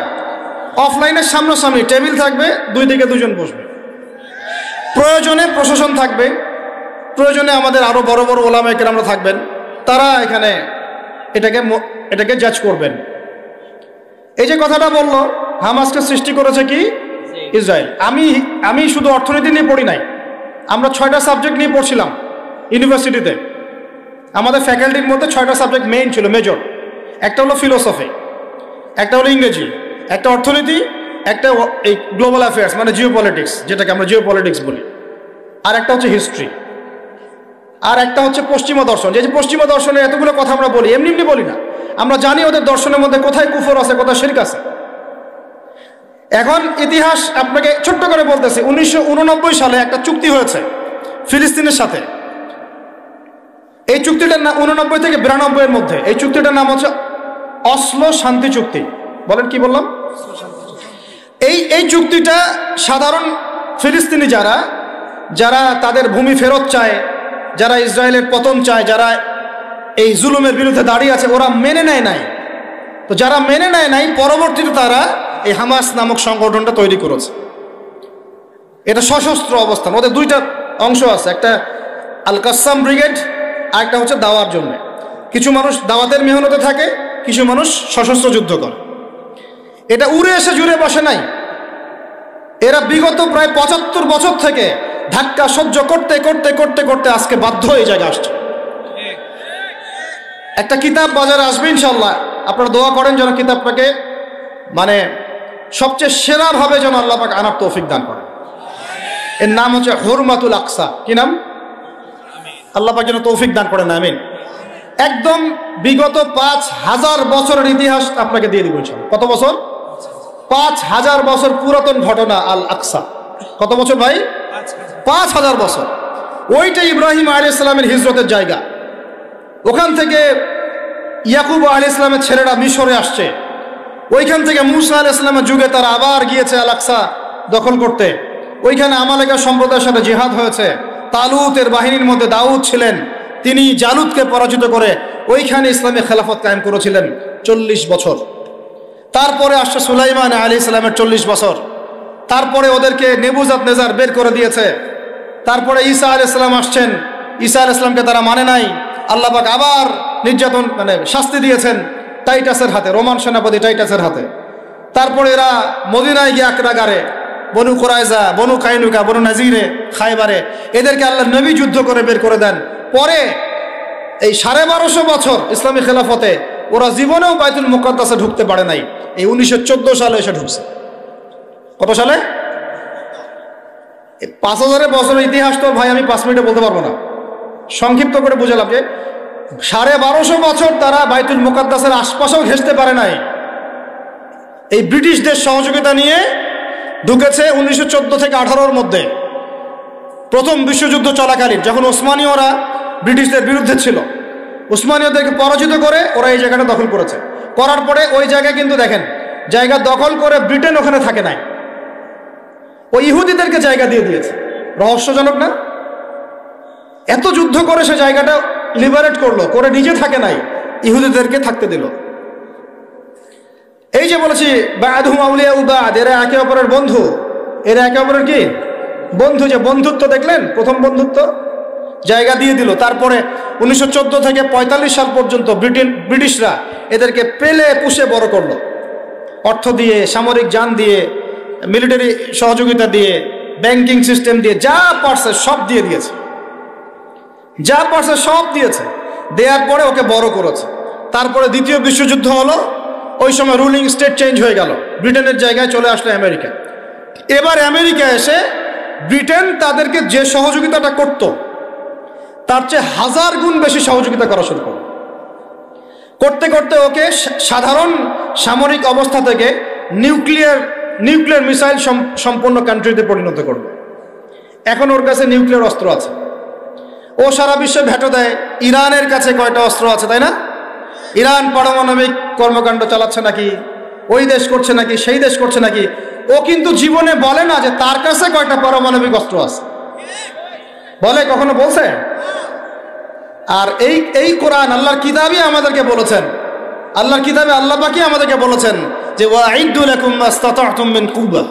অফলাইনে সামনাসামনি, টেবিল থাকবে, দুই দিকে দুজন বসবে। প্রয়োজনে প্রশাসন থাকবে, প্রয়োজনে আমাদের আরো বড় বড় ওলামায়ে কেরামরা থাকবেন, তারা এখানে এটাকে জাজ করবেন। এই যে কথাটা বললো হামাসকে সৃষ্টি করেছে কি ইসরায়েল। আমি শুধু অর্থনীতি নিয়ে পড়ি নাই, আমরা 6টা সাবজেক্ট নিয়ে পড়ছিলাম ইউনিভার্সিটিতে। আমাদের ফ্যাকাল্টির মধ্যে 6টা সাবজেক্ট মেইন ছিল, মেজর। একটা হলো ফিলোসফি, একটা হলো ইংরেজি, একটা অর্থনীতি, একটা এই গ্লোবাল অ্যাফেয়ার্স মানে জিওপলিটিক্স, যেটাকে আমরা জিওপলিটিক্স বলি, আর একটা হচ্ছে হিস্ট্রি, আর একটা হচ্ছে পশ্চিমা দর্শন। যে পশ্চিমা দর্শনে এতগুলো কথা আমরা বলি, এমনি এমনি বলি না, আমরা জানি ওদের দর্শনের মধ্যে কোথায় কুফর আছে, কোথায় শিরক আছে। এখন ইতিহাস আপনাকে ছোট্ট করে বলতেছি। 1989 সালে একটা চুক্তি হয়েছে ফিলিস্তিনের সাথে। এই চুক্তিটার নাম 89 থেকে 92 এর মধ্যে, এই চুক্তিটার নাম হচ্ছে অসলো শান্তি চুক্তি। বলেন কি বললাম? এই চুক্তিটা সাধারণ ফিলিস্তিনি যারা তাদের ভূমি ফেরত চায়, যারা ইসরায়েলের পতন চায়, যারা এই জুলুমের বিরুদ্ধে দাঁড়িয়ে আছে, ওরা মেনে নেয় নাই। তো যারা মেনে নেয় নাই, পরবর্তীতে তারা এই হামাস নামক সংগঠনটা তৈরি করেছে। এটা সশস্ত্র অবস্থান। ওদের দুইটা অংশ আছে, একটা আল কাসাম ব্রিগেড, আর একটা হচ্ছে দাওয়ার জন্য। কিছু মানুষ দাওয়াতের মেহনতে থাকে, কিছু মানুষ সশস্ত্র যুদ্ধ করে। এটা উড়ে এসে জুড়ে বসে নাই। এরা বিগত প্রায় 75 বছর থেকে ধাক্কা সহ্য করতে করতে করতে করতে আজকে বাধ্য হয়ে জায়গা আসছে। একটা কিতাব বাজারে আসবে ইনশাল্লাহ, আপনারা দোয়া করেন যেন কিতাবটাকে মানে সবচেয়ে সেরাভাবে যেন আল্লাহ পাক আনার তৌফিক দান করেন। এর নাম হচ্ছে হুরমাতুল আকসা। কি নাম? আল্লাহ পাক যেন তৌফিক দান করেন, আমিন। একদম বিগত 5000 বছরের ইতিহাস আপনাকে দিয়ে দিব ইনশাল্লাহ। কত বছর? 5000 বছর পুরাতন ঘটনা আল আকসা। কত বছর ভাই? 5000 বছর। ওইটা ইব্রাহিম আলাইহিস সালামের হিজরতের জায়গা। ওখান থেকে ইয়াকুব আলাইহিস সালামের ছেলেরা মিশরে আসছে। ওইখান থেকে মুসা আলাইহিস সালামের যুগে তারা আবার গিয়েছে আল আকসা দখল করতে। ওইখানে আমালেকা সম্প্রদায়ের সাথে জিহাদ হয়েছে। তালুতের বাহিনীর মধ্যে দাউদ ছিলেন, তিনি জালুতকে পরাজিত করে ওইখানে ইসলামী খেলাফত কায়েম করেছিলেন 40 বছর। তারপরে আসছে সুলাইমান আলাইহিস সালামের 40 বছর। তারপরে ওদেরকে নেবুজাত নেজার বের করে দিয়েছে। তারপরে ঈসা আলাইহিস সালাম আসছেন, ঈসা আলাইহিস সালামকে তারা মানে নাই। আল্লাহ পাক আবার নির্যাতন শাস্তি দিয়েছেন টাইটাসের হাতে, রোমান সেনাপতি টাইটাসের হাতে। তারপরে এরা মদিনায় গিয়ে আকরাগারে, বনু কুরাইজা, বনু কাইনুকা, বনু নাজিরে, খায়বারে, এদেরকে আল্লাহ নবী যুদ্ধ করে বের করে দেন। পরে এই 1250 বছর ইসলামী খেলাফতে ওরা জীবনেও বাইতুল মুকাদ্দাসে ঢুকতে পারে নাই। এই 1914 সালে এসে ঢুকছে। কত সালে? 5000 বছরের ইতিহাস তো ভাই আমি 5 মিনিটে বলতে পারবো না, সংক্ষিপ্ত করে বুঝালাম যে 1250 বছর তারা বাইতুল মুকাদ্দাসের আশপাশেও ঘেঁষতে পারে নাই। এই ব্রিটিশদের সহযোগিতা নিয়ে ঢুকেছে 1914 থেকে 18-র মধ্যে, প্রথম বিশ্বযুদ্ধ চলাকালীন, যখন ওসমানীয়রা ব্রিটিশদের বিরুদ্ধে ছিল। ওসমানীয়দেরকে পরাজিত করে ওরা এই জায়গাটা দখল করেছে। করার পরে ওই জায়গায় কিন্তু দেখেন জায়গা দখল করে ব্রিটেন ওখানে থাকে নাই, ওই ইহুদিদেরকে জায়গা দিয়ে দিয়েছে। রহস্যজনক না? এত যুদ্ধ করে সে জায়গাটা লিবারেট করলো, করে নিজে থাকে নাই, ইহুদিদেরকে থাকতে দিল। এই যে বলেছি বা'দুহুম আউলিয়াউ বা'দ, এরা একে অপরের বন্ধু, এরা একে অপরের কি বন্ধু। যে বন্ধুত্ব দেখলেন, প্রথম বন্ধুত্ব, জায়গা দিয়ে দিল। তারপরে 1914 থেকে 45 সাল পর্যন্ত ব্রিটিশরা এদেরকে পেলে পুষে বড় করলো, অর্থ দিয়ে, সামরিক যান দিয়ে, মিলিটারি সহযোগিতা দিয়ে, ব্যাংকিং সিস্টেম দিয়ে, যা পারছে সব দিয়ে দিয়েছে, যা পারছে সব দিয়েছে। দেওয়ার পরে ওকে বড় করেছে। তারপরে দ্বিতীয় বিশ্বযুদ্ধ হলো, ওই সময় রুলিং স্টেট চেঞ্জ হয়ে গেল, ব্রিটেনের জায়গায় চলে আসলো আমেরিকা। এবার আমেরিকা এসে ব্রিটেন তাদেরকে যে সহযোগিতাটা করত তার চেয়ে 1000 গুণ বেশি সহযোগিতা করা শুরু করল। করতে করতে ওকে সাধারণ সামরিক অবস্থা থেকে নিউক্লিয়ার মিসাইল সম্পন্ন কান্ট্রিতে পরিণত করলো। এখন ওর কাছে নিউক্লিয়ার অস্ত্র আছে, ও সারা বিশ্বে ভেটো দেয়। ইরানের কাছে কয়টা অস্ত্র আছে, তাই না? ইরান পারমাণবিক কর্মকাণ্ড চালাচ্ছে নাকি, ওই দেশ করছে নাকি, সেই দেশ করছে নাকি, ও কিন্তু জীবনে বলে না যে তার কাছে কয়টা পারমাণবিক অস্ত্র আছে। বলে? কখনো বলছে? আর এই কোরআন আল্লাহর কিতাবই আমাদেরকে বলেছেন, আল্লাহর কিতাবে আল্লাহ পাকই আমাদেরকে বলেছেন যে ওয়াইদু লাকুম মাসতাতা'তুম মিন কুওয়া,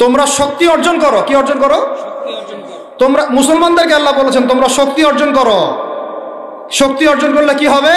তোমরা শক্তি অর্জন করো। কি অর্জন করো? তোমরা মুসলমানদেরকে আল্লাহ বলেছেন তোমরা শক্তি অর্জন করো। শক্তি অর্জন করলে কি হবে?